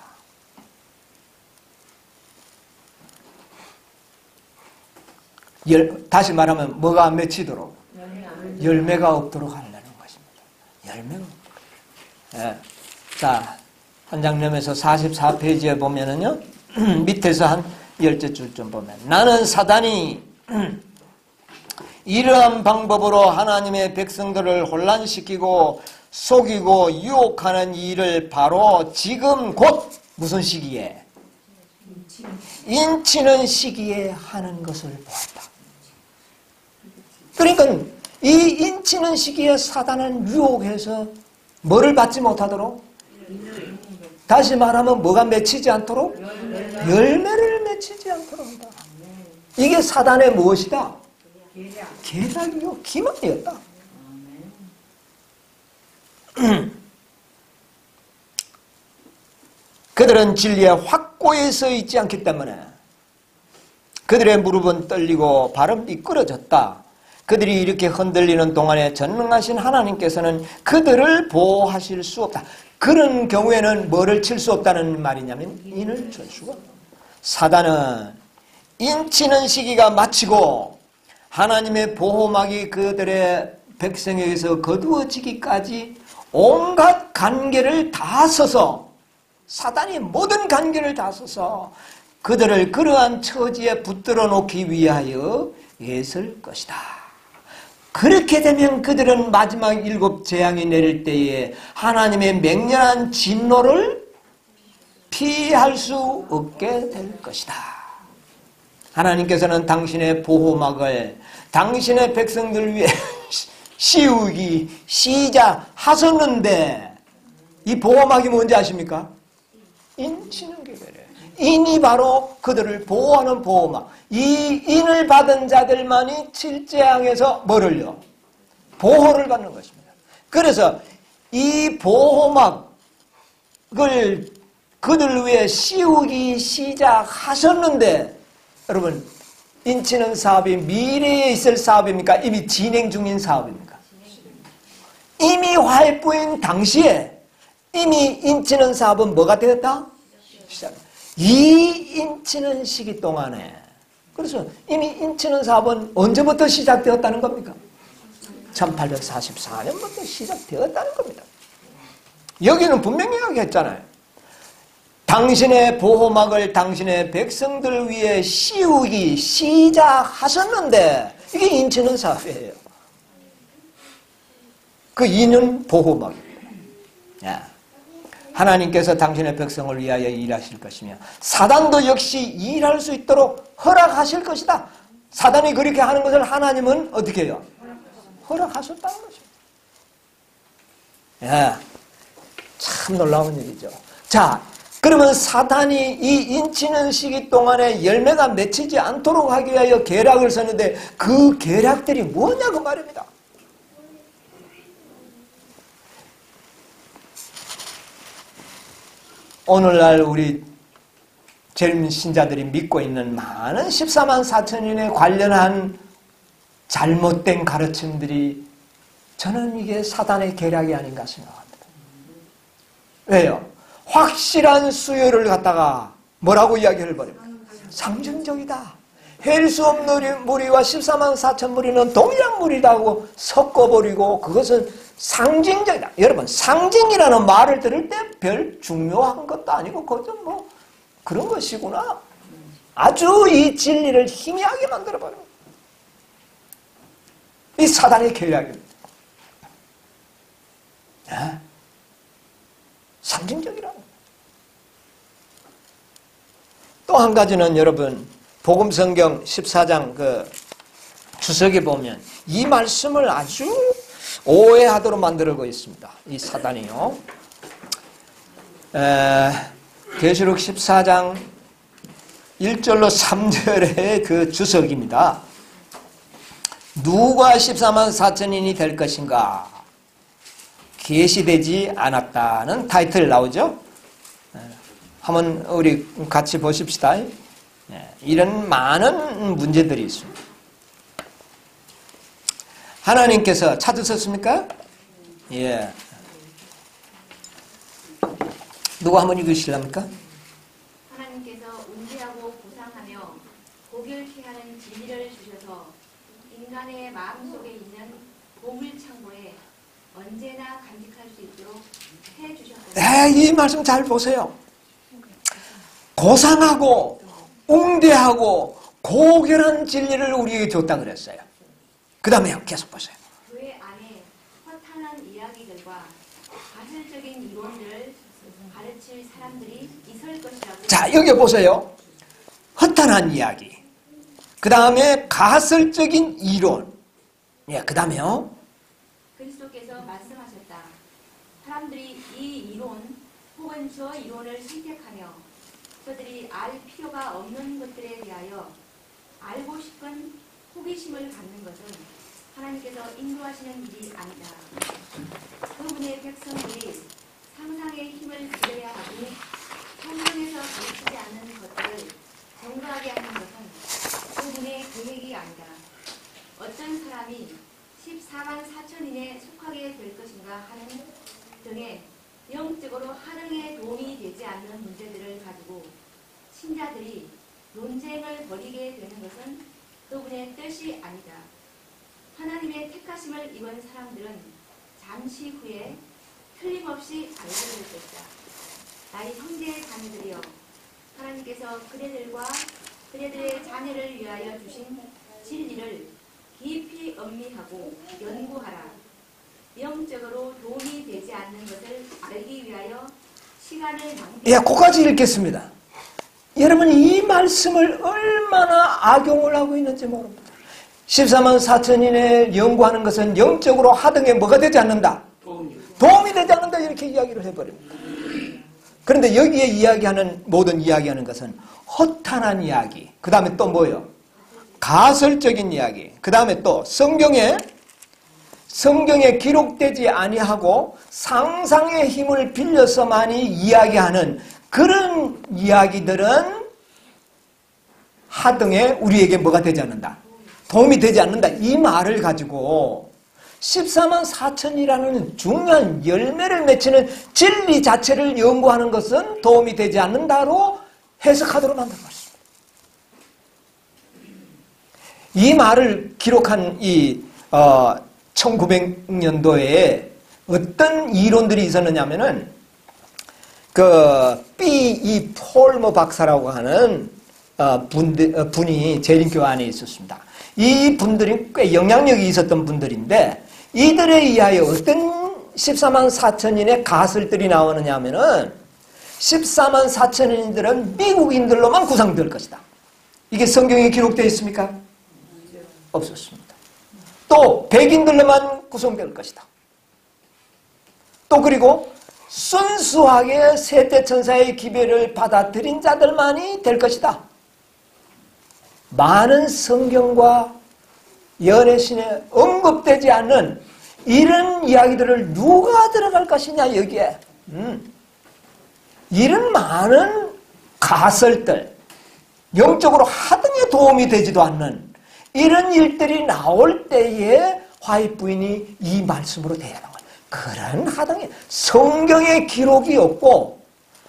다시 말하면 뭐가 안 맺히도록? 열매가 없도록 하려는 것입니다. 열매가 없도록. 예. 자, 한장념에서 44페이지에 보면은요, 밑에서 한 10줄 보면, 나는 사단이 이러한 방법으로 하나님의 백성들을 혼란시키고 속이고 유혹하는 일을 바로 지금 곧 무슨 시기에? 인치는 시기에 하는 것을 보았다. 그러니까 이 인치는 시기에 사단은 유혹해서 뭐를 받지 못하도록? 다시 말하면 뭐가 맺히지 않도록? 열매를 맺히지 않도록 한다. 이게 사단의 무엇이다? 계략이요, 기만이었다. 그들은 진리에 확고히 서 있지 않기 때문에 그들의 무릎은 떨리고 발은 미끄러졌다. 그들이 이렇게 흔들리는 동안에 전능하신 하나님께서는 그들을 보호하실 수 없다. 그런 경우에는 뭐를 칠 수 없다는 말이냐면 인을 칠 수가 없다. 사단은 인치는 시기가 마치고 하나님의 보호막이 그들의 백성에게서 거두어지기까지 온갖 관계를 다 써서, 사단이 모든 관계를 다 써서 그들을 그러한 처지에 붙들어 놓기 위하여 애쓸 것이다. 그렇게 되면 그들은 마지막 7 재앙이 내릴 때에 하나님의 맹렬한 진노를 피할 수 없게 될 것이다. 하나님께서는 당신의 보호막을 당신의 백성들 위해 씌우기 시작하셨는데, 이 보호막이 뭔지 아십니까? 인치는 계절이에요. 인이 바로 그들을 보호하는 보호막. 이 인을 받은 자들만이 7재앙에서 뭐를요? 보호를 받는 것입니다. 그래서 이 보호막을 그들 위해 씌우기 시작하셨는데, 여러분, 인치는 사업이 미래에 있을 사업입니까? 이미 진행 중인 사업입니까? 이미 활보인 당시에 이미 인치는 사업은 뭐가 되었다? 시작. 이 인치는 시기 동안에, 그래서 이미 인치는 사업은 언제부터 시작되었다는 겁니까? 1844년부터 시작되었다는 겁니다. 여기는 분명히 이야기했잖아요. 당신의 보호막을 당신의 백성들 위해 씌우기 시작하셨는데, 이게 인치는 사업이에요. 그 인은 보호막입니다. 하나님께서 당신의 백성을 위하여 일하실 것이며 사단도 역시 일할 수 있도록 허락하실 것이다. 사단이 그렇게 하는 것을 하나님은 어떻게 해요? 허락하셨다는 것입니다. 참 놀라운 일이죠. 자, 그러면 사단이 이 인치는 시기 동안에 열매가 맺히지 않도록 하기 위하여 계략을 썼는데, 그 계략들이 뭐냐고 말입니다. 오늘날 우리 젊은 신자들이 믿고 있는 많은 14만 4천인에 관련한 잘못된 가르침들이, 저는 이게 사단의 계략이 아닌가 생각합니다. 왜요? 확실한 수요를 갖다가 뭐라고 이야기를 버립니까? 상징적이다. 헬 수 없는 무리와 14만 4천 무리는 동일한 무리라고 섞어버리고, 그것은 상징적이다. 여러분, 상징이라는 말을 들을 때 별 중요한 것도 아니고 그것은 뭐 그런 것이구나. 아주 이 진리를 희미하게 만들어버립니다. 이 사단의 계략입니다. 상징적이라는. 또 한 가지는 여러분, 복음성경 14장 그 주석에 보면 이 말씀을 아주 오해하도록 만들고 있습니다. 이 사단이요. 계시록 14장 1절로 3절의 그 주석입니다. 누가 14만 4천인이 될 것인가? 계시되지 않았다는 타이틀 나오죠? 한번 우리 같이 보십시다. 이런 많은 문제들이 있습니다. 하나님께서 찾으셨습니까? 예. 누가 한번 읽으실랍니까? 하나님께서 운지하고 보상하며 고결케 하는 진리를 주셔서 인간의 마음속에 있는 보물창고에 언제나 간직할 수 있도록 해주셨거든요. 네, 이 말씀 잘 보세요. 고상하고 웅대하고 고결한 진리를 우리에게 줬다 그랬어요. 그 다음에 계속 보세요. 교회 안에 허탄한 이야기들과 가설적인 이론들을 가르칠 사람들이 있을 것이라고. 자, 여기 보세요. 허탄한 이야기. 그 다음에 가설적인 이론. 예, 그 다음에요. 그리스도께서 말씀하셨다. 사람들이 이 이론 혹은 저 이론을 선택하며 저들이 알 필요가 없는 것들에 대하여 알고 싶은 호기심을 갖는 것은 하나님께서 인도하시는 일이 아니다. 그분의 백성들이 상상의 힘을 기대야 하고 성경에서 가르치지 않는 것들을 정거하게 하는 것은 그분의 계획이 아니다. 어떤 사람이 14만 4천인에 속하게 될 것인가 하는 등의 영적으로 하등에 도움이 되지 않는 문제들을 가지고 신자들이 논쟁을 벌이게 되는 것은 그분의 뜻이 아니다. 하나님의 택하심을 입은 사람들은 잠시 후에 틀림없이 알게 될 것이다. 나의 형제 자매들이여, 하나님께서 그대들과 그대들의 자녀를 위하여 주신 진리를 깊이 음미하고 연구하라. 영적으로 도움이 되지 않는 것을 알기 위하여 시간을 낭비. 예, 그까지 읽겠습니다. 여러분, 이 말씀을 얼마나 악용을 하고 있는지 모릅니다. 14만 4천인을 연구하는 것은 영적으로 하등에 뭐가 되지 않는다? 도움이 되지 않는다. 이렇게 이야기를 해버립니다. 그런데 여기에 모든 이야기하는 것은 허탄한 이야기. 그 다음에 또 뭐예요? 가설적인 이야기. 그 다음에 또 성경에 기록되지 아니하고 상상의 힘을 빌려서만이 이야기하는 그런 이야기들은 하등에 우리에게 뭐가 되지 않는다? 도움이 되지 않는다. 이 말을 가지고 14만 4천이라는 중요한 열매를 맺히는 진리 자체를 연구하는 것은 도움이 되지 않는다로 해석하도록 만들어버렸습니다. 이 말을 기록한 이 1900년도에 어떤 이론들이 있었느냐 하면은 B.E. 폴머 박사라고 하는 분이 재림교회 안에 있었습니다. 이 분들이 꽤 영향력이 있었던 분들인데 이들에 의하여 어떤 14만 4천인의 가설들이 나오느냐 하면은 14만 4천인들은 미국인들로만 구성될 것이다. 이게 성경에 기록되어 있습니까? 없었습니다. 또 백인들로만 구성될 것이다. 또 그리고 순수하게 세대천사의 기별을 받아들인 자들만이 될 것이다. 많은 성경과 연애신에 언급되지 않는 이런 이야기들을 누가 들어갈 것이냐 여기에. 이런 많은 가설들, 영적으로 하등에 도움이 되지도 않는 이런 일들이 나올 때에 화이트 부인이 이 말씀으로 대하는 거예요. 그런 하등에 성경의 기록이 없고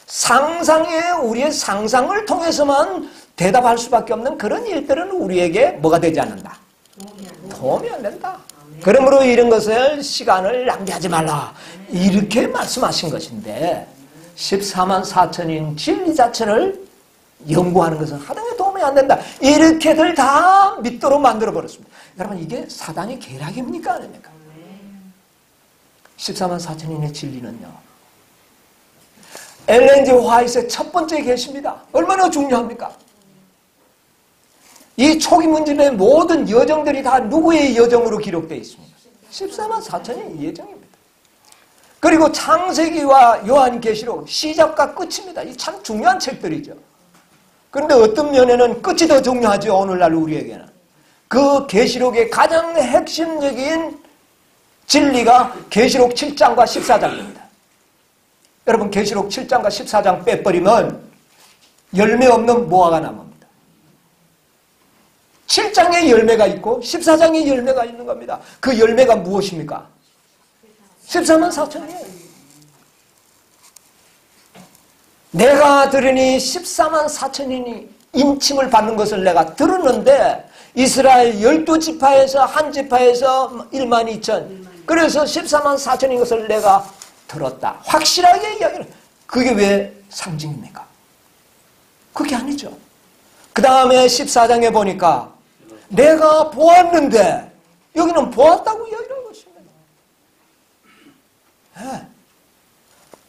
상상의 우리의 상상을 통해서만 대답할 수밖에 없는 그런 일들은 우리에게 뭐가 되지 않는다? 도움이 안 된다. 그러므로 이런 것을 시간을 낭비하지 말라. 이렇게 말씀하신 것인데 14만 4천인 진리 자체를 연구하는 것은 하등에 도움이 안 된다. 이렇게들 다 믿도록 만들어버렸습니다. 여러분, 이게 사단의 계략입니까? 아닙니까? 14만 4천인의 진리는요. 엘렌 G. 화이트의 첫 번째 계시입니다. 얼마나 중요합니까? 이 초기 문집의 모든 여정들이 다 누구의 여정으로 기록되어 있습니다? 14만 4천의 여정입니다. 그리고 창세기와 요한계시록 시작과 끝입니다. 이 참 중요한 책들이죠. 그런데 어떤 면에는 끝이 더 중요하죠. 오늘날 우리에게는. 그 계시록의 가장 핵심적인 진리가 계시록 7장과 14장입니다. 여러분, 계시록 7장과 14장 빼버리면 열매 없는 무화과 나무입니다. 7장에 열매가 있고 14장에 열매가 있는 겁니다. 그 열매가 무엇입니까? 14만 4천이에요. 내가 들으니 14만 4천인이 인침을 받는 것을 내가 들었는데 이스라엘 12지파에서 한 지파에서 1만 2천 그래서 14만 4천인 것을 내가 들었다. 확실하게 이야기를. 그게 왜 상징입니까? 그게 아니죠. 그 다음에 14장에 보니까 내가 보았는데 여기는 보았다고 이야기를 하고 있습니다. 네.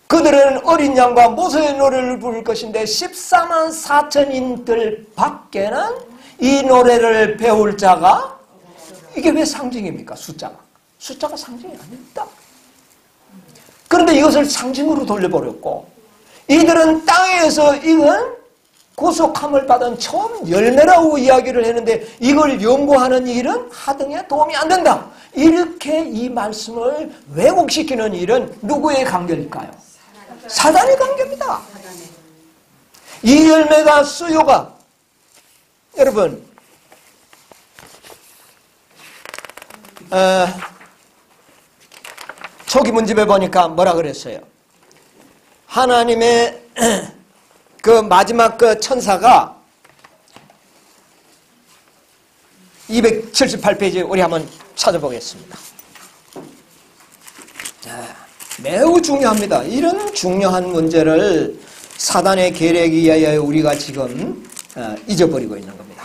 그들은 어린 양과 모세의 노래를 부를 것인데 14만 4천인들 밖에는 이 노래를 배울 자가 이게 왜 상징입니까? 숫자가 상징이 아닙니다. 그런데 이것을 상징으로 돌려버렸고 이들은 땅에서 이건 구속함을 받은 처음 열매라고 이야기를 했는데 이걸 연구하는 일은 하등에 도움이 안 된다. 이렇게 이 말씀을 왜곡시키는 일은 누구의 관계일까요? 사단의 관계입니다. 이 열매가 수요가 여러분 초기 문집에 보니까 뭐라 그랬어요? 하나님의 그 마지막 그 천사가 278페이지 우리 한번 찾아보겠습니다. 매우 중요합니다. 이런 중요한 문제를 사단의 계략에 의하여 우리가 지금 잊어버리고 있는 겁니다.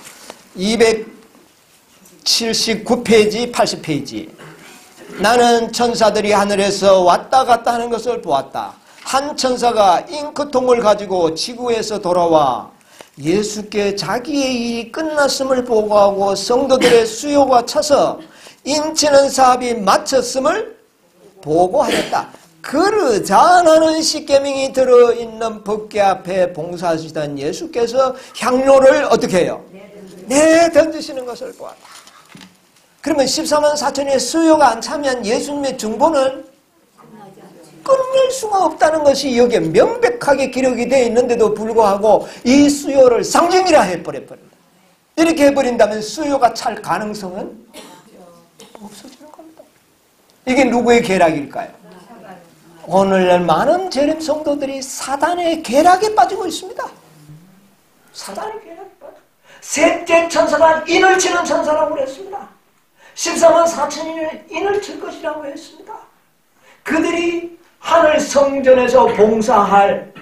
279페이지, 80페이지. 나는 천사들이 하늘에서 왔다 갔다 하는 것을 보았다. 한 천사가 잉크통을 가지고 지구에서 돌아와 예수께 자기의 일이 끝났음을 보고하고 성도들의 수요가 차서 인치는 사업이 마쳤음을 보고하였다. 그러자 나는 십계명이 들어있는 법궤 앞에 봉사하시던 예수께서 향로를 어떻게 해요? 내던지시는 것을 보았다. 그러면 14만 4천의 수요가 안 차면 예수님의 중보는 끊을 수가 없다는 것이 여기에 명백하게 기록이 되어 있는데도 불구하고 이 수요를 상징이라 해버립니다. 이렇게 해버린다면 수요가 찰 가능성은 없어지는 겁니다. 이게 누구의 계략일까요? 오늘날 많은 재림 성도들이 사단의 계략에 빠지고 있습니다. 사단의 계략에 빠져. 셋째 천사가 인을 치는 천사라고 그랬습니다. 14만 4천인을 인을 칠 것이라고 했습니다. 그들이 하늘 성전에서 봉사할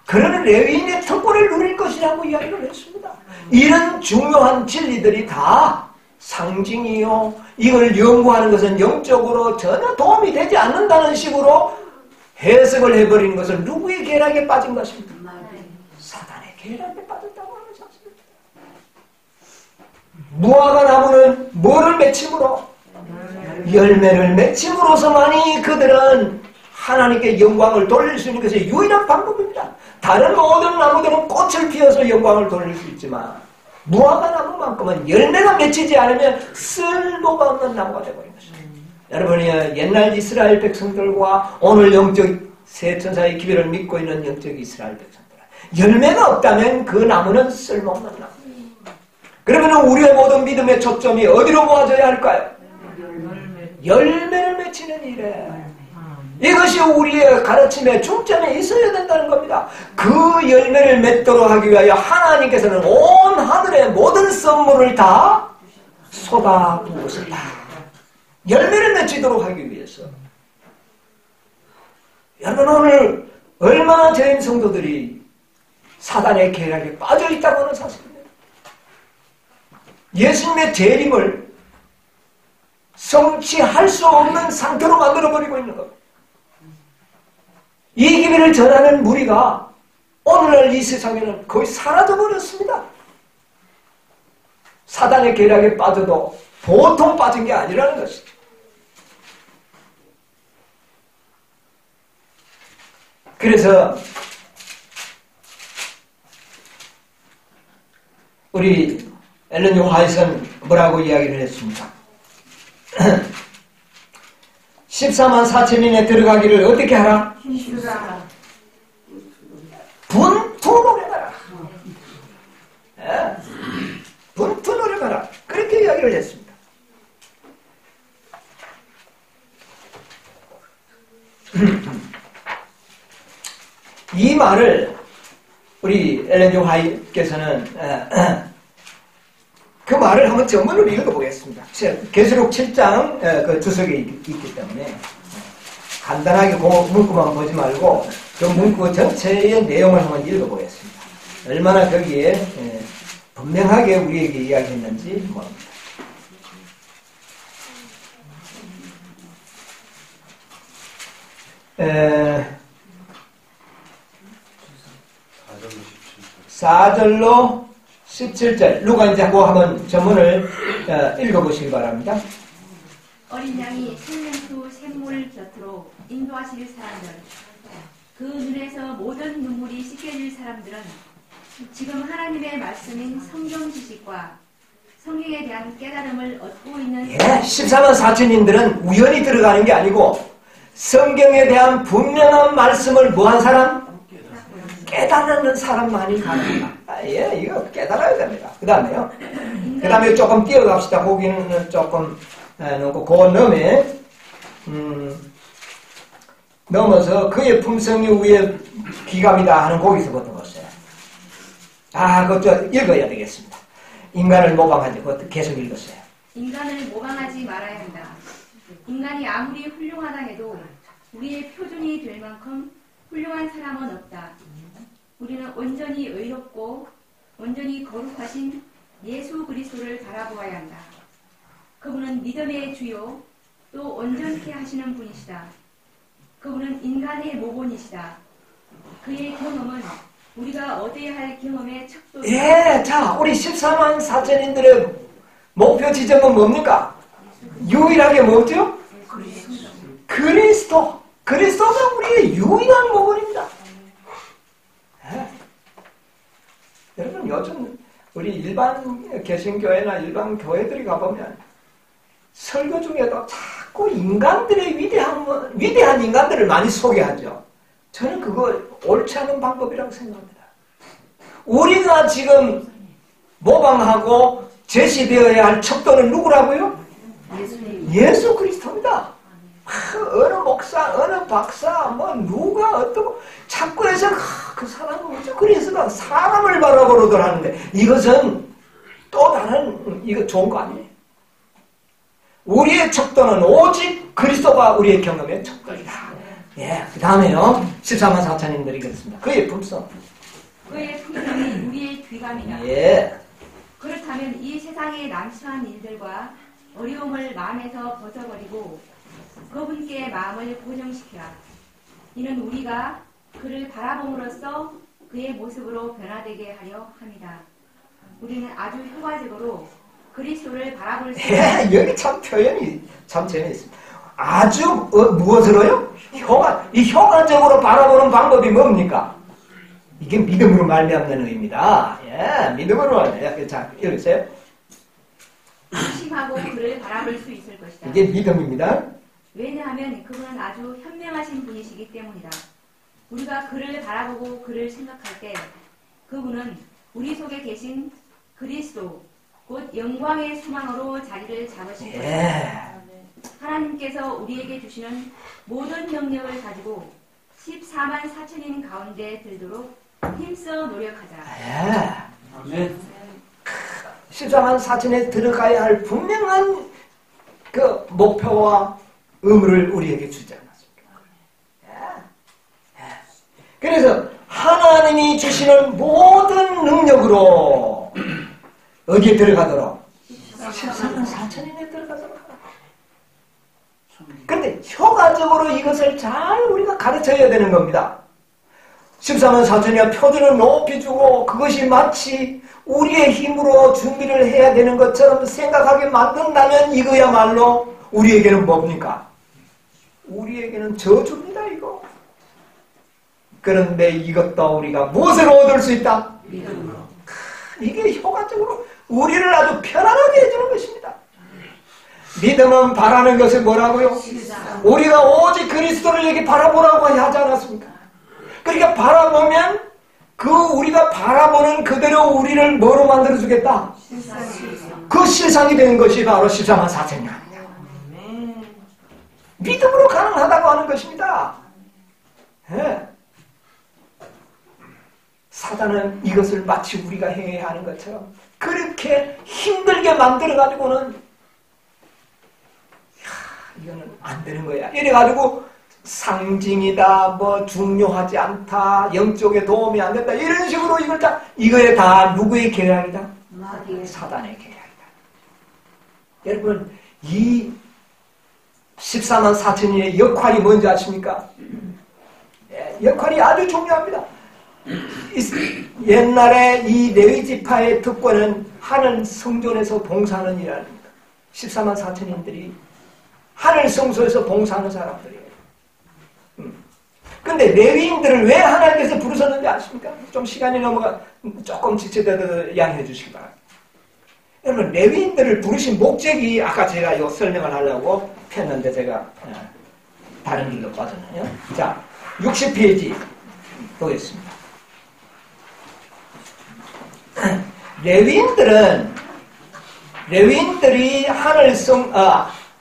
그런 레위인의 특권을 누릴 것이라고 이야기를 했습니다. 이런 중요한 진리들이 다 상징이요. 이걸 연구하는 것은 영적으로 전혀 도움이 되지 않는다는 식으로 해석을 해버리는 것은 누구의 계략에 빠진 것입니까? 사단의 계략에 빠졌다고 하는 사실입니다. 무화과 나무는 뭐를 맺힘으로? 열매를 맺힘으로서만이 그들은 하나님께 영광을 돌릴 수 있는 것이 유일한 방법입니다. 다른 모든 나무들은 꽃을 피워서 영광을 돌릴 수 있지만 무화과 나무만큼은 열매가 맺히지 않으면 쓸모가 없는 나무가 되어버린 것입니다. 여러분이 옛날 이스라엘 백성들과 오늘 영적 새 천사의 기별을 믿고 있는 영적 이스라엘 백성들 열매가 없다면 그 나무는 쓸모없는 나무. 그러면 우리의 모든 믿음의 초점이 어디로 모아져야 할까요? 열매를 맺히는 일에 이것이 우리의 가르침의 중점에 있어야 된다는 겁니다. 그 열매를 맺도록 하기 위하여 하나님께서는 온 하늘의 모든 선물을 다 쏟아부으셨다. 열매를 맺히도록 하기 위해서. 여러분 오늘 얼마나 재림 성도들이 사단의 계략에 빠져있다고 하는 사실입니다. 예수님의 재림을 성취할 수 없는 상태로 만들어버리고 있는 겁니다. 이 기회를 전하는 무리가 오늘날 이 세상에는 거의 사라져버렸습니다. 사단의 계략에 빠져도 보통 빠진 게 아니라는 것이죠. 그래서 우리 엘렌 G. 화이트는 뭐라고 이야기를 했습니까? 14만 4천인에 들어가기를 어떻게 하라? 분투 노력하라. 분투 노력하라. 그렇게 이야기를 했습니다. 이 말을 우리 엘렌 G. 화이트께서는 그 말을 한번 전문으로 읽어보겠습니다. 계시록 7장 그 주석에 있기 때문에 간단하게 그 문구만 보지 말고 그 문구 전체의 내용을 한번 읽어보겠습니다. 얼마나 거기에 분명하게 우리에게 이야기했는지 모릅니다. 에, 4절로 17절 누가 이제 그 한번 전문을 읽어보시기 바랍니다. 어린 양이 생명수 샘물 곁으로 인도하실 사람들, 그 눈에서 모든 눈물이 씻겨질 사람들은 지금 하나님의 말씀인 성경 지식과 성경에 대한 깨달음을 얻고 있는 14만 4천인들은 우연히 들어가는 게 아니고 성경에 대한 분명한 말씀을 뭐한 사람? 깨달는 사람만이 가능하다. 이거 깨달아야 됩니다. 그 다음에 조금 뛰어갑시다. 거기는 조금 놓고 그 넘에 넘어서 그의 품성이 위에 기감이다 하는 거기서부터 보세요. 그것도 읽어야 되겠습니다. 인간을 모방하지. 그것도 계속 읽었어요. 인간을 모방하지 말아야 한다. 인간이 아무리 훌륭하다 해도 우리의 표준이 될 만큼 훌륭한 사람은 없다. 우리는 온전히 의롭고 온전히 거룩하신 예수 그리스도를 바라보아야 한다. 그분은 믿음의 주요 또 온전케 하시는 분이시다. 그분은 인간의 모본이시다. 그의 경험은 우리가 얻어야 할 경험의 척도이다. 자, 우리 14만 4천인들의 목표 지점은 뭡니까? 유일하게 뭐죠? 그리스도. 그리스도가 우리의 유일한 모본입니다. 여러분 요즘 우리 일반 개신교회나 일반 교회들이 가보면 설교 중에도 자꾸 인간들의 위대한 인간들을 많이 소개하죠. 저는 그거 옳지 않은 방법이라고 생각합니다. 우리가 지금 모방하고 제시되어야 할 척도는 누구라고요? 예수 그리스도입니다. 어느 목사, 어느 박사, 누가 어떻고 자꾸 해서 그 사람은 어쩌고 그래서 사람을 바라보려들 하는데 이것은 또 다른 이거 좋은 거 아니에요. 우리의 척도는 오직 그리스도가 우리의 경험의 척도이다. 그 다음에요. 14만 4천인들이 그렇습니다. 그의 품성. 그의 품성이 우리의 귀감이다. 그렇다면 이 세상의 난처한 일들과 어려움을 마음에서 벗어버리고 그분께 마음을 고정시키라. 이는 우리가 그를 바라봄으로써 그의 모습으로 변화되게 하려 합니다. 우리는 아주 효과적으로 그리스도를 바라볼 수 있습니다. 여기 참 표현이 참 재미있습니다. 아주 무엇으로요? 효과적으로 바라보는 방법이 뭡니까? 이게 믿음으로 말미암는 의입니다. 믿음으로 말미암는. 자, 읽으세요. 심하고 그를 바라볼 수 있을 것이다. 이게 믿음입니다. 왜냐하면 그분은 아주 현명하신 분이시기 때문이다. 우리가 그를 바라보고 그를 생각할 때 그분은 우리 속에 계신 그리스도 곧 영광의 소망으로 자리를 잡으실 것이다. 하나님께서 우리에게 주시는 모든 능력을 가지고 14만 4천인 가운데 들도록 힘써 노력하자. 14만 4천에 들어가야 할 분명한 그 목표와 의무를 우리에게 주지 않았습니까? 그래서 하나님이 주시는 모든 능력으로 어디에 들어가도록? 14만 4천인에 들어가도록 하라. 그런데 효과적으로 이것을 잘 우리가 가르쳐야 되는 겁니다. 14만 4천이야 표준을 높이 주고 그것이 마치 우리의 힘으로 준비를 해야 되는 것처럼 생각하게 만든다면 이거야말로 우리에게는 뭡니까? 우리에게는 저주입니다, 이거. 그런데 이것도 우리가 무엇으로 얻을 수 있다? 믿음으로. 이게 효과적으로 우리를 아주 편안하게 해주는 것입니다. 믿음은 바라는 것이 뭐라고요? 우리가 오직 그리스도를 여기 바라보라고 하지 않았습니까? 그러니까 바라보면 그 우리가 바라보는 그대로 우리를 뭐로 만들어주겠다? 그 실상이 되는 것이 바로 14만 4천이 아니냐. 믿음으로 가능하다고 하는 것입니다. 사단은 이것을 마치 우리가 행해야 하는 것처럼 그렇게 힘들게 만들어가지고는 이거는 안 되는 거야. 이래가지고 상징이다, 뭐 중요하지 않다, 영적에 도움이 안 된다, 이런 식으로 이거에 다 누구의 계략이다? 사단의 계략이다. 여러분, 이 14만 4천인의 역할이 뭔지 아십니까? 역할이 아주 중요합니다. 옛날에 이 레위 지파의 특권은 하늘 성전에서 봉사하는 일이라는 겁니다. 14만 4천인들이 하늘 성소에서 봉사하는 사람들이에요. 근데 레위인들을 왜 하나님께서 부르셨는지 아십니까? 좀 시간이 넘어가 조금 지체되도 양해해 주시기 바랍니다. 여러분, 레위인들을 부르신 목적이 아까 제가 이 설명을 하려고 폈는데 제가 다른 길로 빠졌네요. 자, 60페이지 보겠습니다. 레위인들이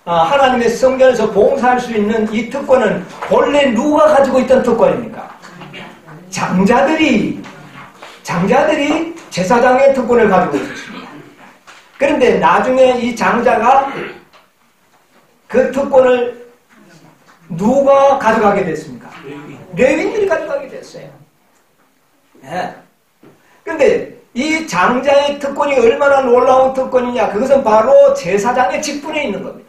하나님의 성전에서 봉사할 수 있는 이 특권은 본래 누가 가지고 있던 특권입니까? 장자들이 제사장의 특권을 가지고 있었습니다. 그런데 나중에 이 장자가 그 특권을 누가 가져가게 됐습니까? 레위인들이 가져가게 됐어요. 그런데 이 장자의 특권이 얼마나 놀라운 특권이냐, 그것은 바로 제사장의 직분에 있는 겁니다.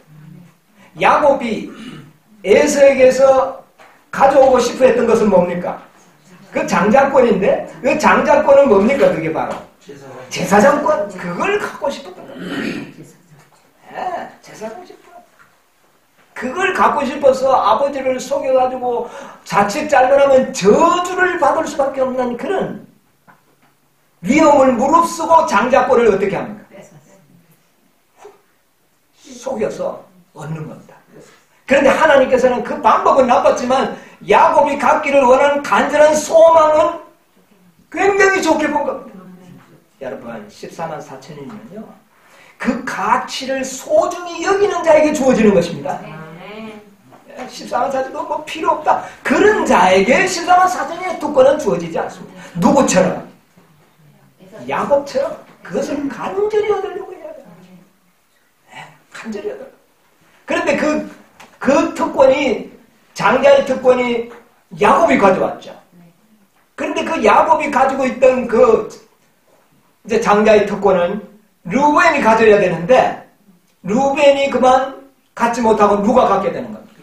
야곱이 에서에게서 가져오고 싶어 했던 것은 뭡니까? 그 장자권인데, 그 장자권은 뭡니까? 그게 바로 제사장권. 그걸 갖고 싶었던 겁니다. 제사장 직분. 그걸 갖고 싶어서 아버지를 속여가지고 자칫 잘못하면 저주를 받을 수밖에 없는 그런 위험을 무릅쓰고 장자권을 어떻게 합니까? 속여서 얻는 겁니다. 그런데 하나님께서는 그 방법은 나빴지만 야곱이 갖기를 원하는 간절한 소망은 굉장히 좋게 본 겁니다. 여러분, 14만 4천이면요, 그 가치를 소중히 여기는 자에게 주어지는 것입니다. 14만 4천도 뭐 필요 없다, 그런 자에게 14만 4천의 특권은 주어지지 않습니다. 누구처럼? 야곱처럼 그것을 간절히 얻으려고 해야 돼요. 간절히 얻으려고. 그런데 그 특권이, 장자의 특권이 야곱이 가져왔죠. 그런데 그 야곱이 가지고 있던 이제 장자의 특권은 르우벤이 가져야 되는데, 르우벤이 그만 갖지 못하고 누가 갖게 되는 겁니다?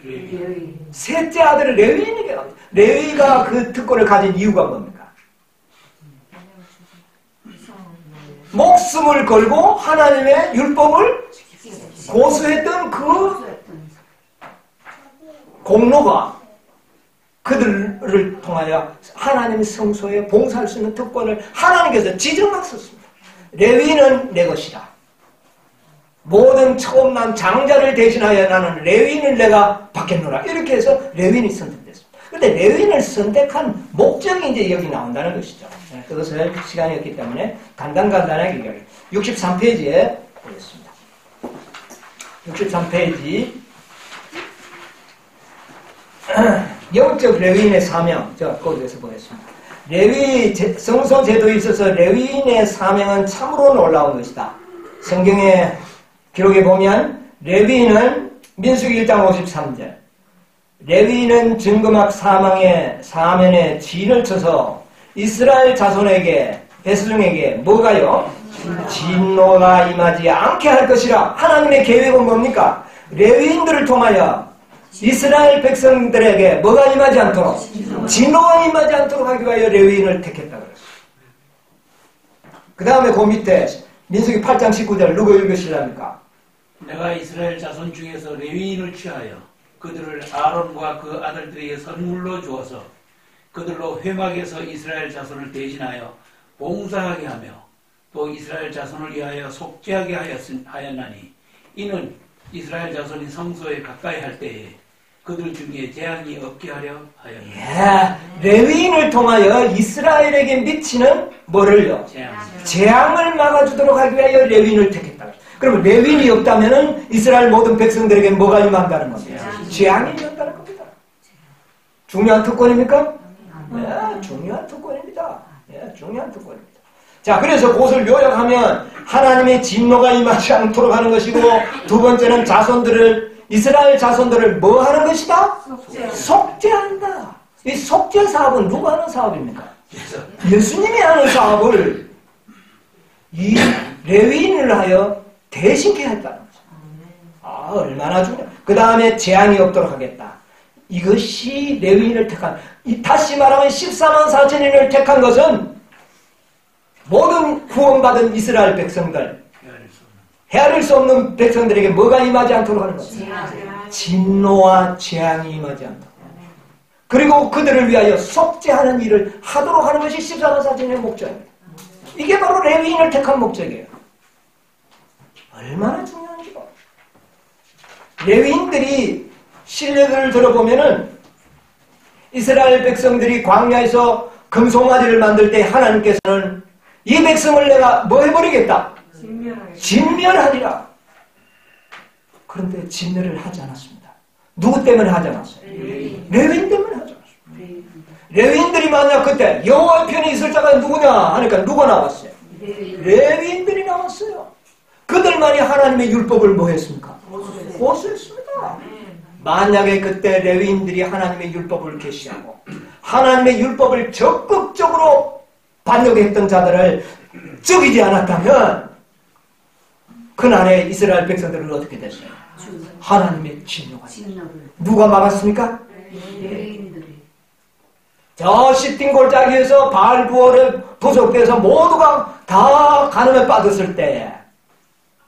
셋째 아들을 레위인에게 갑니다. 레위가 그 특권을 가진 이유가 뭡니까? 목숨을 걸고 하나님의 율법을 고수했던 그 공로가 그들을 통하여 하나님의 성소에 봉사할 수 있는 특권을 하나님께서 지정하셨습니다. 레위인은 내 것이다. 모든 처음 난 장자를 대신하여 나는 레위인을 내가 받겠노라. 이렇게 해서 레위인이 선택됐습니다. 그런데 레위인을 선택한 목적이 이제 여기 나온다는 것이죠. 그것을 시간이 없기 때문에 간단하게 얘기하겠습니다. 63페이지에 보겠습니다. 63페이지 영적 레위인의 사명, 거기에서 보겠습니다. 레위 성소 제도에 있어서 레위인의 사명은 참으로 놀라운 것이다. 성경의 기록에 보면 레위인은 민수기 1장 53절, 레위인은 증거막 사면에 진을 쳐서 이스라엘 자손에게, 백성에게 뭐가요? 진노가 임하지 않게 할 것이라. 하나님의 계획은 뭡니까? 레위인들을 통하여 이스라엘 백성들에게 뭐가 임하지 않도록? 진노가 임하지 않도록 하기 위하여 레위인을 택했다 그랬어요. 그 다음에 그 밑에 민수기 8장 19절 누구 읽으시랍니까? 내가 이스라엘 자손 중에서 레위인을 취하여 그들을 아론과 그 아들들에게 선물로 주어서 그들로 회막에서 이스라엘 자손을 대신하여 봉사하게 하며 또 이스라엘 자손을 위하여 속죄하게 하였나니 이는 이스라엘 자손이 성소에 가까이 할 때에 그들 중에 재앙이 없게 하려 하였느니라. 레위인을 통하여 이스라엘에게 미치는 뭐를요? 재앙을 막아주도록 하기 위하여 레위인을 택했다. 그러면 레위인이 없다면 이스라엘 모든 백성들에게 뭐가 임한다는 겁니다? 재앙이 임한다는 겁니다. 중요한 특권입니까? 네, 중요한 특권입니다. 예. 예, 중요한 특권입니다. 자, 그래서 그것을 요약하면 하나님의 진노가 임하지 않도록 하는 것이고, 두 번째는 이스라엘 자손들을 뭐 하는 것이다? 속죄한다. 이 속죄 사업은 누가 하는 사업입니까? 예수님이 하는 사업을 이 레위인을 하여 대신케 했다는 거죠. 아, 얼마나 중요해. 그 다음에 재앙이 없도록 하겠다. 이것이 레위인을 택한, 다시 말하면 14만 4천인을 택한 것은 모든 구원받은 이스라엘 백성들, 헤아릴 수 없는 백성들에게 뭐가 임하지 않도록 하는 거죠? 진노와 재앙이 임하지 않도록. 그리고 그들을 위하여 속죄하는 일을 하도록 하는 것이 14만 4천인의 목적입니다. 이게 바로 레위인을 택한 목적이에요. 얼마나 중요한지요. 레위인들이 신뢰를 들어보면은 이스라엘 백성들이 광야에서 금송아지를 만들 때 하나님께서는 이 백성을 내가 뭐 해버리겠다? 진멸하리라. 그런데 진멸을 하지 않았습니다. 누구 때문에 하지 않았어요? 레위인 때문에 하지 않았습니다. 레위인들이 만약 그때 여호와의 편에 있을 자가 누구냐 하니까 누가 나왔어요? 레위인들이 나왔어요. 그들만이 하나님의 율법을 뭐 했습니까? 고수했습니다. 만약에 그때 레위인들이 하나님의 율법을 계시하고 하나님의 율법을 적극적으로 반역했던 자들을 죽이지 않았다면 그날에 이스라엘 백성들은 어떻게 됐어요? 하나님의 진노가 있어요. 누가 막았습니까? 저 시틴 골짜기에서 바알 부월에 부속돼서 모두가 다 간음에 빠졌을 때에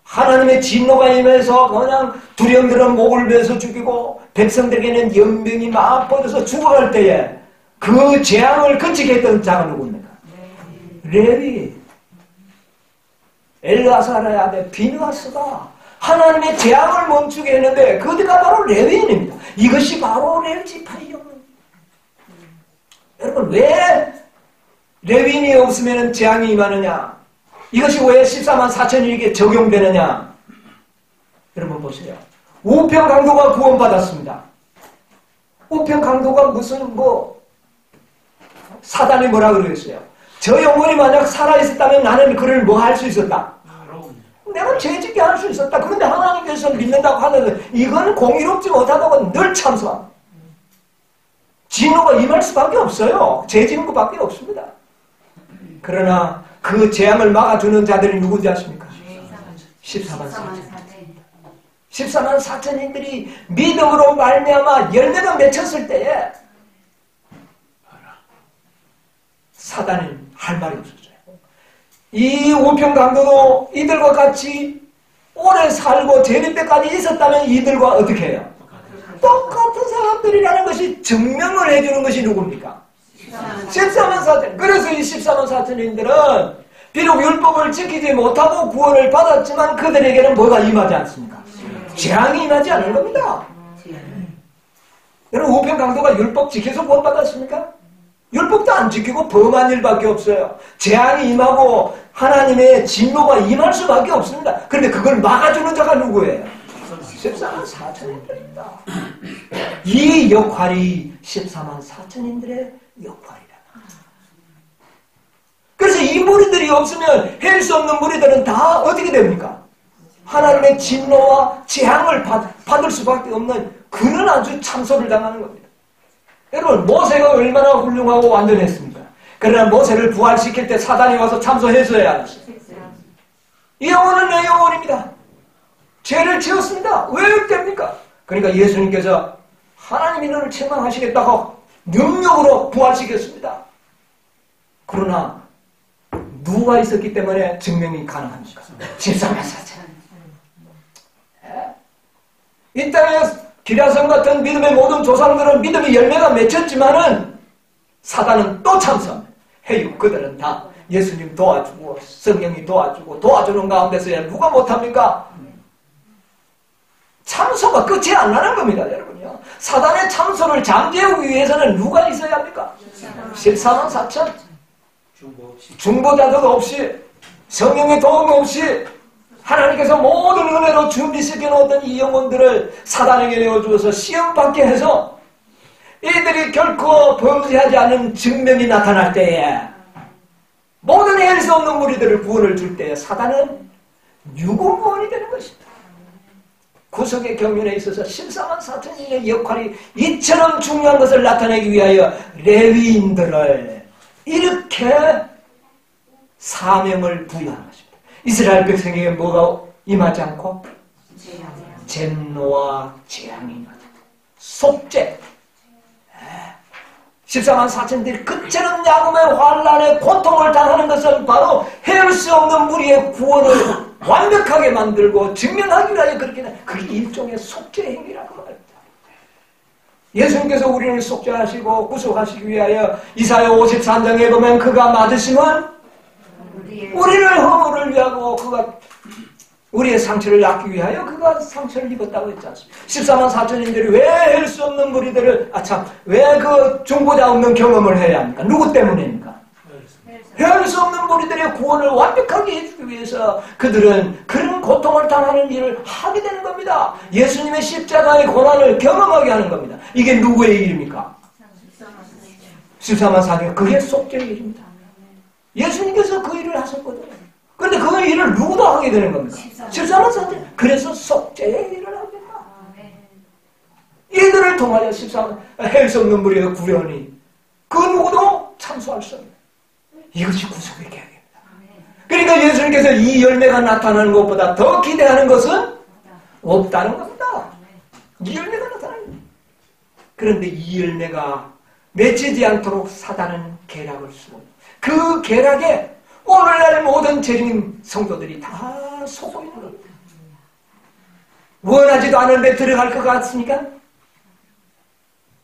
하나님의 진노가 임해서 그냥 두령들은 목을 베서 죽이고 백성들에게는 연병이 막 뻗어서 죽어갈 때에 그 재앙을 그치게 했던 자가 누굽니까? 레위. 엘라사라의 아들 비느하스가 하나님의 재앙을 멈추게 했는데 그들가 바로 레위인입니다. 이것이 바로 레위지파의 영혼. 여러분, 왜 레위인이 없으면 재앙이 임하느냐? 이것이 왜 14만 4천인에게 적용되느냐? 여러분 보세요. 우평강도가 구원받았습니다. 우평강도가 무슨 사단이 뭐라 그러겠어요? 저 영혼이 만약 살아있었다면 나는 그를 뭐 할 수 있었다? 내가 죄짓게 할 수 있었다. 그런데 하나님께서 믿는다고 하는데 이건 공의롭지 못하다고 늘 참소합니다. 진노가 임할 수밖에 없어요. 죄짓는 것밖에 없습니다. 그러나 그 재앙을 막아주는 자들이 누군지 아십니까? 14만 4천. 14만 4천인들이 믿음으로 말미암아 열매가 맺혔을 때에 사단은 할 말이 없었어요. 이 우평강도도 이들과 같이 오래 살고 재림 때까지 있었다면 이들과 어떻게 해요? 똑같은 사람들이라는 것이 증명을 해주는 것이 누굽니까? 14만 4천. 그래서 이 14만 4천인들은 비록 율법을 지키지 못하고 구원을 받았지만 그들에게는 뭐가 임하지 않습니까? 재앙이 임하지 않는 겁니다. 여러분, 우평강도가 율법 지켜서 구원받았습니까? 율법도 안 지키고 범한 일밖에 없어요. 재앙이 임하고 하나님의 진노가 임할 수밖에 없습니다. 그런데 그걸 막아주는 자가 누구예요? 14만 4천인들입니다. 이 역할이 14만 4천인들의 역할이다. 그래서 이 무리들이 없으면 할 수 없는 무리들은 다 어떻게 됩니까? 하나님의 진노와 재앙을 받을 수밖에 없는 그런 아주 참소를 당하는 겁니다. 여러분, 모세가 얼마나 훌륭하고 완전했습니까? 그러나 모세를 부활시킬 때 사단이 와서 참소했어야 하겠어요. 이 영혼은 내 영혼입니다. 죄를 지었습니다. 왜 됩니까? 그러니까 예수님께서 하나님이 너를 책망하시겠다고 능력으로 부활시켰습니다. 그러나 누가 있었기 때문에 증명이 가능합니까? 14만 4천. 이 땅에 기라성 같은 믿음의 모든 조상들은 믿음의 열매가 맺혔지만은 사단은 또 참선. 해요. 그들은 다 예수님 도와주고 성령이 도와주고 도와주는 가운데서 누가 못합니까? 참소가 끝이 안 나는 겁니다, 여러분요. 사단의 참소를 잠재우기 위해서는 누가 있어야 합니까? 14만 4천. 중보자도 없이 성령의 도움 없이 하나님께서 모든 은혜로 준비시켜 놓았던 이 영혼들을 사단에게 내어주어서 시험받게 해서 이들이 결코 범죄하지 않은 증명이 나타날 때에 모든 헤아릴 수 없는 무리들을 구원을 줄 때 사단은 유구무원이 되는 것입니다. 구속의 경륜에 있어서 14만 4천인의 역할이 이처럼 중요한 것을 나타내기 위하여 레위인들을 이렇게 사명을 부여한 것입니다. 이스라엘 백성에게 뭐가 임하지 않고? 잼노와 재앙이 임하지 않고 속죄. 14만 4천들이 그처럼 야곱의 환란에 고통을 당하는 것은 바로 헤아릴 수 없는 무리의 구원을 완벽하게 만들고 증명하기 위하여 그렇게 된 그게 일종의 속죄 행위라고 말합니다. 예수님께서 우리를 속죄하시고 구속하시기 위하여 이사야 53장에 보면 그가 맞으심은 우리를 허물을 위하고 그가 우리의 상처를 낫기 위하여 그가 상처를 입었다고 했지 않습니까? 14만 4천인들이 왜 할 수 없는 무리들을 왜 그 중보자 없는 경험을 해야 합니까? 누구 때문입니까? 할 수 없는 무리들의 구원을 완벽하게 해주기 위해서 그들은 그런 고통을 당하는 일을 하게 되는 겁니다. 예수님의 십자가의 고난을 경험하게 하는 겁니다. 이게 누구의 일입니까? 14만 4천. 그게 속죄의 일입니다. 예수님께서 그 일을 하셨거든요. 그런데 그 일을 누구도 하게 되는 겁니다. 14만 4천. 그래서 속죄의 일을 하게 된다. 이들을 통하여 14만 할 수 없는 무리의 구원이 그 누구도 참수할 수 없는 이것이 구속의 계획입니다. 그러니까 예수님께서 이 열매가 나타나는 것보다 더 기대하는 것은 없다는 겁니다. 이 열매가 나타나는 겁니다. 그런데 이 열매가 맺히지 않도록 사단은 계략을 쓰고 그 계략에 오늘날 모든 재림 성도들이 다 속고 있는 겁니다. 원하지도 않은데 들어갈 것 같습니까?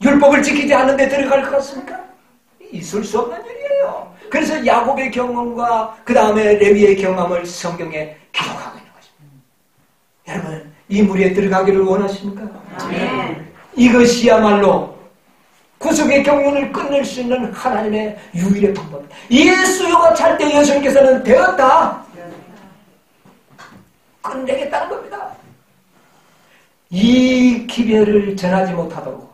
율법을 지키지 않는데 들어갈 것 같습니까? 있을 수 없는 일이에요. 그래서 야곱의 경험과 그 다음에 레위의 경험을 성경에 기록하고 있는 것입니다. 여러분 이 무리에 들어가기를 원하십니까? 아멘. 이것이야말로 구속의 경륜을 끝낼 수 있는 하나님의 유일의 방법입니다. 예수요가 찰 때 예수님께서는 되었다 끝내겠다는 겁니다. 이 기별을 전하지 못하도록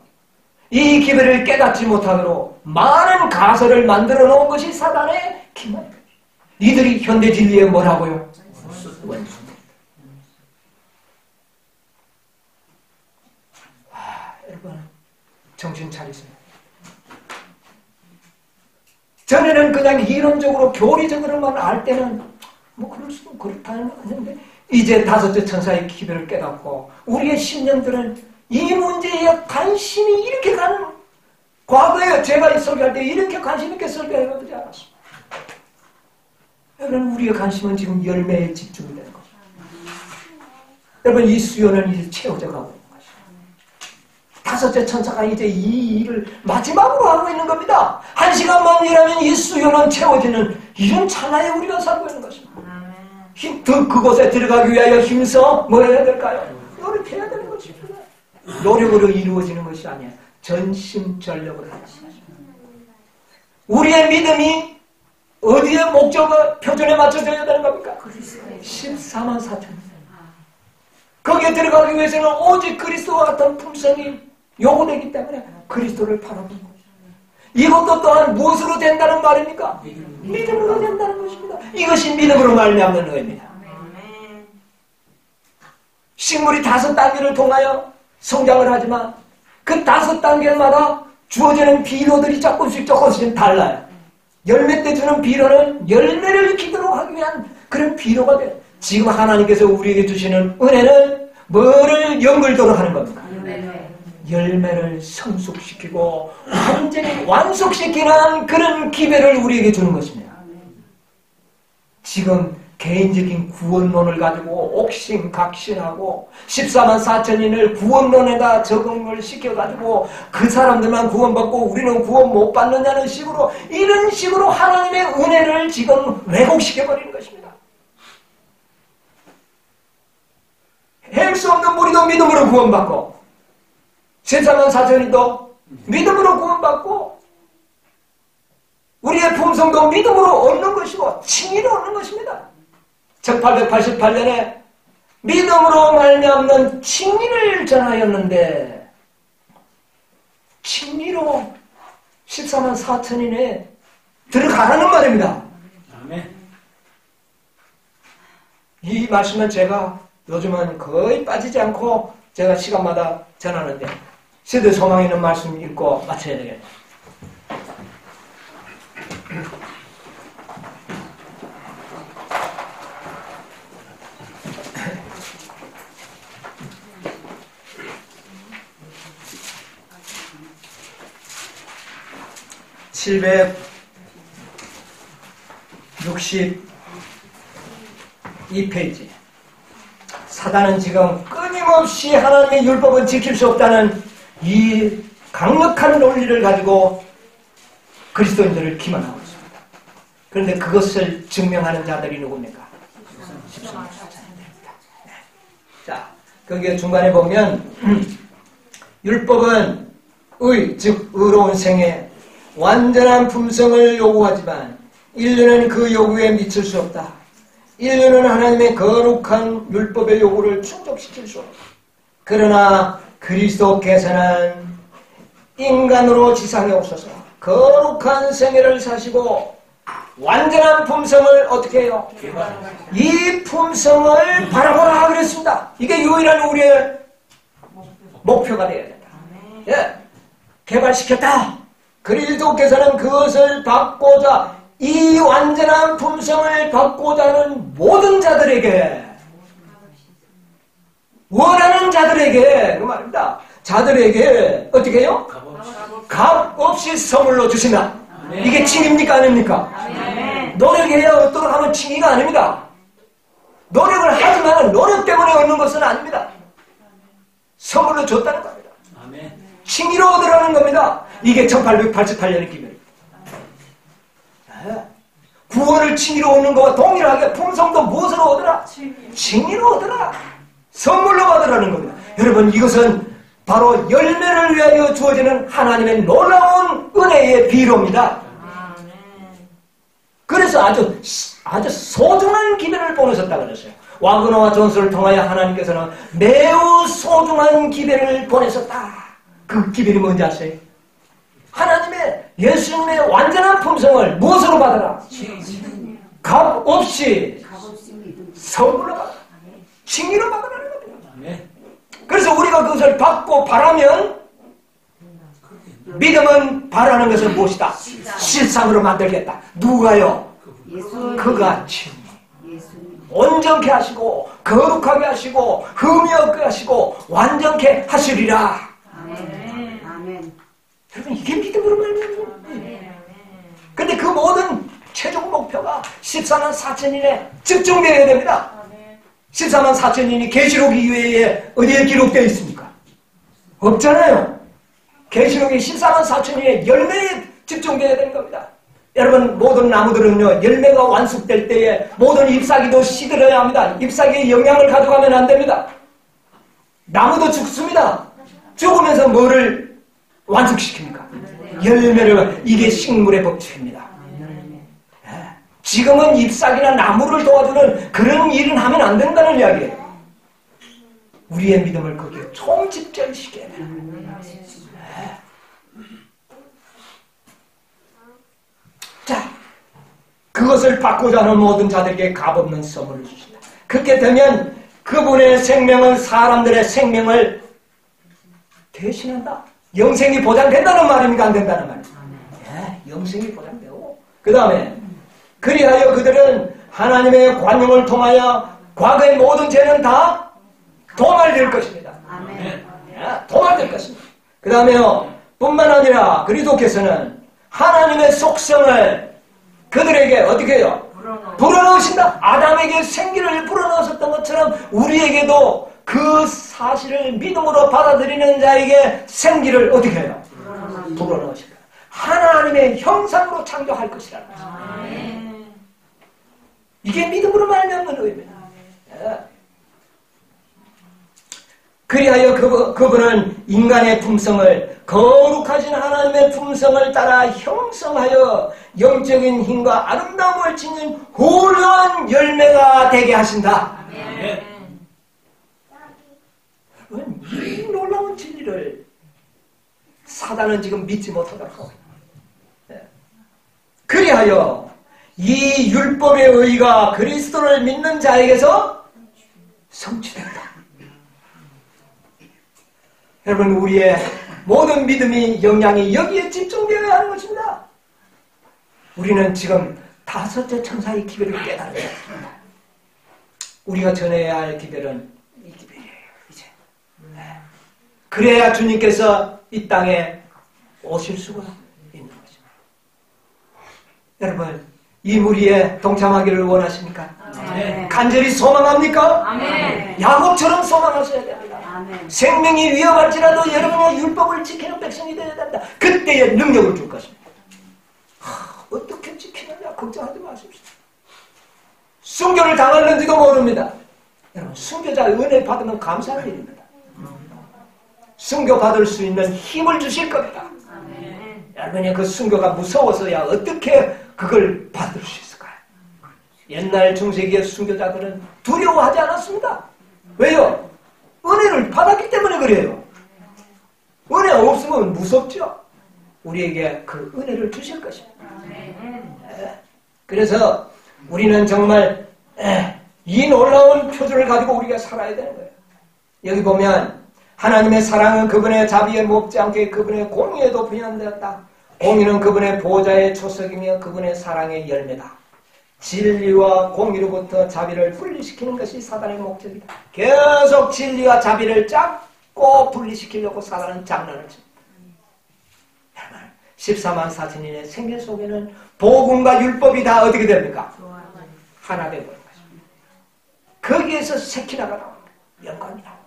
이 기별을 깨닫지 못하도록 많은 가설을 만들어 놓은 것이 사단의 기만입니다. 이들이 현대 진리에 뭐라고요? 원수입니다. 여러분 정신 차리세요. 전에는 그냥 이론적으로 교리적으로만 알 때는 뭐 그럴 수도 그렇다는 건 아닌데 이제 다섯째 천사의 기별을 깨닫고 우리의 신령들은 이 문제에 관심이 이렇게 가는 과거에 제가 설교할 때 이렇게 관심 있게 설교해보지 않았습니다. 여러분 우리의 관심은 지금 열매에 집중이 되는 거죠. 여러분 이 수요는 이제 채워져 가고 있는 것이죠. 다섯째 천사가 이제 이 일을 마지막으로 하고 있는 겁니다. 1시간만 일하면 이 수요는 채워지는 이런 찰나에 우리가 살고 있는 것입니다. 그곳에 들어가기 위하여 힘써 뭐 해야 될까요? 노력해야 되는 것입니다. 노력으로 이루어지는 것이 아니야. 전심전력으로 하는 것입니다. 우리의 믿음이 어디에 목적과 표준에 맞춰져야 되는 겁니까? 14만 4천. 거기에 들어가기 위해서는 오직 그리스도와 같은 품성이 요구되기 때문에 그리스도를 바라보는 것입니다. 이것도 또한 무엇으로 된다는 말입니까? 믿음으로 된다는 것입니다. 이것이 믿음으로 말미암는 의입니다. 식물이 5단계를 통하여 성장을 하지만 그 5단계마다 주어지는 비료들이 조금씩 달라요. 열매 때 주는 비료는 열매를 익히도록 하기 위한 그런 비료가 돼요. 지금 하나님께서 우리에게 주시는 은혜는 뭐를 연결도록 하는 겁니까? 열매를 성숙시키고 완전히 완숙시키는 그런 기회를 우리에게 주는 것입니다. 지금 개인적인 구원론을 가지고 옥신각신하고 14만 4천인을 구원론에다 적응을 시켜가지고 그 사람들만 구원받고 우리는 구원 못 받느냐는 식으로 이런 식으로 하나님의 은혜를 지금 왜곡시켜버리는 것입니다. 할 수 없는 우리도 믿음으로 구원받고 14만 4천인도 믿음으로 구원받고 우리의 품성도 믿음으로 얻는 것이고 칭의로 얻는 것입니다. 1888년에 믿음으로 말미암는 칭의를 전하였는데 칭의로 14만 4천인에 들어가라는 말입니다. 아멘. 이 말씀은 제가 요즘은 거의 빠지지 않고 제가 시간마다 전하는데 세대 소망 있는 말씀 읽고 마쳐야 되겠네요. (762페이지) 사단은 지금 끊임없이 하나님의 율법은 지킬 수 없다는 이 강력한 논리를 가지고 그리스도인들을 기만하고 있습니다. 그런데 그것을 증명하는 자들이 누굽니까? 자, 거기에 중간에 보면 율법은 즉 의로운 생애 완전한 품성을 요구하지만 인류는 그 요구에 미칠 수 없다. 인류는 하나님의 거룩한 율법의 요구를 충족시킬 수 없다. 그러나 그리스도께서는 인간으로 지상에 오셔서 거룩한 생애를 사시고 완전한 품성을 어떻게 해요? 이 품성을 바라보라 그랬습니다. 이게 유일한 우리의 목표가 되어야 된다. 예, 개발시켰다. 그리스도께서는 그것을 받고자 이 완전한 품성을 받고자 하는 모든 자들에게 원하는 자들에게 그 말입니다. 자들에게 어떻게 해요? 값없이 선물로 주신다. 이게 칭입니까 아닙니까? 노력해야 얻도록 하면 칭의가 아닙니다. 노력을 하지만 노력 때문에 얻는 것은 아닙니다. 선물로 줬다는 겁니다. 칭의로 얻으라는 겁니다. 이게 1888년의 기별입니다. 구원을 칭의로 얻는 것과 동일하게 품성도 무엇으로 얻으라? 칭의로 얻으라. 선물로 받으라는 겁니다. 여러분, 이것은 바로 열매를 위하여 주어지는 하나님의 놀라운 은혜의 비로입니다. 그래서 아주 소중한 기별을 보내셨다고 그랬어요. 와그너와 존스를 통하여 하나님께서는 매우 소중한 기별을 보내셨다. 그 기별이 뭔지 아세요? 하나님의 예수님의 완전한 품성을 무엇으로 받아라? 값 없이 선물로 받아라. 칭의로 받으라는 겁니다. 그래서 우리가 그것을 받고 바라면 믿음은 바라는 것을 무엇이다? 실상으로 만들겠다. 누가요? 그가 칭의. 온전케 하시고 거룩하게 하시고 흠이 없게 하시고 완전케 하시리라. 여러분, 이게 믿음으로 말미암는. 근데 그 모든 최종 목표가 14만 4천인에 집중되어야 됩니다. 14만 4천인이 계시록 이외에 어디에 기록되어 있습니까? 없잖아요. 계시록이 14만 4천인의 열매에 집중되어야 되는 겁니다. 여러분, 모든 나무들은요, 열매가 완숙될 때에 모든 잎사귀도 시들어야 합니다. 잎사귀에 영양을 가져가면 안 됩니다. 나무도 죽습니다. 죽으면서 뭐를 완숙시킵니까? 열매를. 이게 식물의 법칙입니다. 지금은 잎사귀나 나무를 도와주는 그런 일은 하면 안 된다는 이야기예요. 우리의 믿음을 거기에 총집결시켜야 돼요. 자, 그것을 받고자 하는 모든 자들에게 값없는 선물을 주신다. 그렇게 되면 그분의 생명은 사람들의 생명을 대신한다. 영생이 보장된다는 말입니까? 안 된다는 말입니까? 예, 영생이 보장되고, 그 다음에 그리하여 그들은 하나님의 관용을 통하여 과거의 모든 죄는 다 도말될 것입니다. 예, 도말될 것입니다. 그 다음에요, 뿐만 아니라 그리스도께서는 하나님의 속성을 그들에게 어떻게 해요? 불어넣으신다. 아담에게 생기를 불어넣으셨던 것처럼 우리에게도 그 사실을 믿음으로 받아들이는 자에게 생기를 어떻게 해요? 불어넣으신다. 하나님의 형상으로 창조할 것이라는 것입니다. 이게 믿음으로 말미암는 의미입니다. 그리하여 그분은 인간의 품성을 거룩하신 하나님의 품성을 따라 형성하여 영적인 힘과 아름다움을 지닌 훌륭한 열매가 되게 하신다. 여러분, 이 놀라운 진리를 사단은 지금 믿지 못하도록 하고 있습니다. 그리하여 이 율법의 의가 그리스도를 믿는 자에게서 성취된다. 여러분, 우리의 모든 믿음이 영향이 여기에 집중되어야 하는 것입니다. 우리는 지금 5째 천사의 기별을 깨달아야 합니다. 우리가 전해야 할 기별은 이 기별이에요. 이제 그래야 주님께서 이 땅에 오실 수가 있는 것입니다. 여러분, 이 무리에 동참하기를 원하십니까? 아멘. 간절히 소망합니까? 아멘. 야곱처럼 소망하셔야 됩니다. 아멘. 생명이 위험할지라도 여러분의 율법을 지키는 백성이 되어야 됩니다. 그때의 능력을 줄 것입니다. 어떻게 지키느냐 걱정하지 마십시오. 순교를 당할는지도 모릅니다. 여러분, 순교자의 은혜 받으면 감사할 일입니다. 순교 받을 수 있는 힘을 주실 겁니다. 여러분이 그 순교가 무서워서야 어떻게 그걸 받을 수 있을까요? 옛날 중세기의 순교자들은 두려워하지 않았습니다. 왜요? 은혜를 받았기 때문에 그래요. 은혜 없으면 무섭죠. 우리에게 그 은혜를 주실 것입니다. 그래서 우리는 정말 이 놀라운 표준을 가지고 우리가 살아야 되는 거예요. 여기 보면 하나님의 사랑은 그분의 자비에 못지 않게 그분의 공의에도 부연되었다. 공의는 그분의 보호자의 초석이며 그분의 사랑의 열매다. 진리와 공의로부터 자비를 분리시키는 것이 사단의 목적이다. 계속 진리와 자비를 잡고 분리시키려고 사단은 장난을 칩니다. 14만 4천인의 생애 속에는 복음과 율법이 다 어떻게 됩니까? 하나 되고 있는 것입니다. 거기에서 세키나가 나옵니다. 영광이 나옵니다.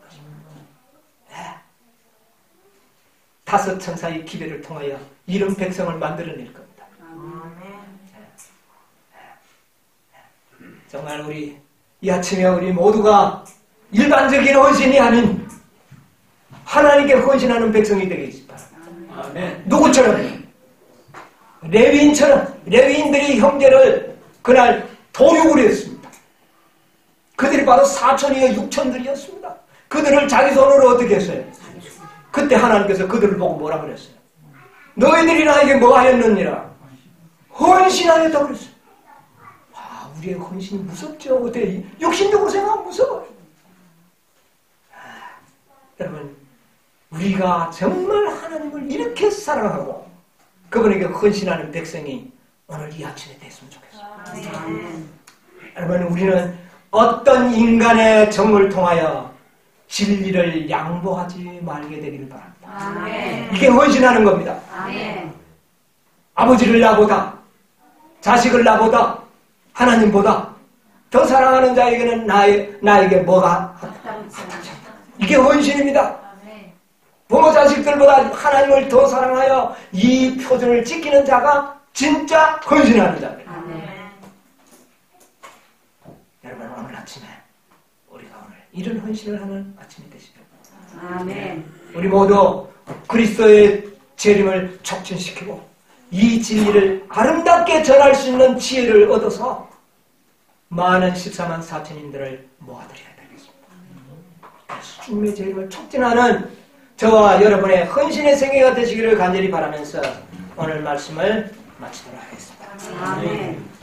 5 천사의 기별을 통하여 이런 백성을 만들어낼 겁니다. 정말 우리 이 아침에 우리 모두가 일반적인 헌신이 아닌 하나님께 헌신하는 백성이 되겠지 바랍니다. 누구처럼? 레위인처럼. 레위인들이 형제를 그날 도륙을 했습니다. 그들이 바로 4천이여 6천들이었습니다. 그들을 자기 손으로 어떻게 했어요? 그때 하나님께서 그들을 보고 뭐라 그랬어요? 너희들이 나에게 뭐 하였느니라? 헌신하였다고 그랬어요. 와, 우리의 헌신이 무섭죠. 어때? 육신적으로 생각하면 무서워요. 여러분, 우리가 정말 하나님을 이렇게 사랑하고 그분에게 헌신하는 백성이 오늘 이 아침에 됐으면 좋겠어요. 여러분, 우리는 어떤 인간의 정을 통하여 진리를 양보하지 말게 되기를 바랍니다. 아멘. 이게 헌신하는 겁니다. 아멘. 아버지를 나보다, 자식을 나보다, 하나님보다 더 사랑하는 자에게는 나에게 뭐가 합당치 않다. 이게 헌신입니다. 부모 자식들보다 하나님을 더 사랑하여 이 표준을 지키는 자가 진짜 헌신하는 자입니다. 여러분, 오늘 아침에 우리가 오늘 이런 헌신을 하는 아침이 되시길 바랍니다. 아멘. 우리 모두 그리스도의 재림을 촉진시키고 이 진리를 아름답게 전할 수 있는 지혜를 얻어서 많은 14만 4천인들을 모아드려야 되겠습니다. 주님의 재림을 촉진하는 저와 여러분의 헌신의 생애가 되시기를 간절히 바라면서 오늘 말씀을 마치도록 하겠습니다. 아멘.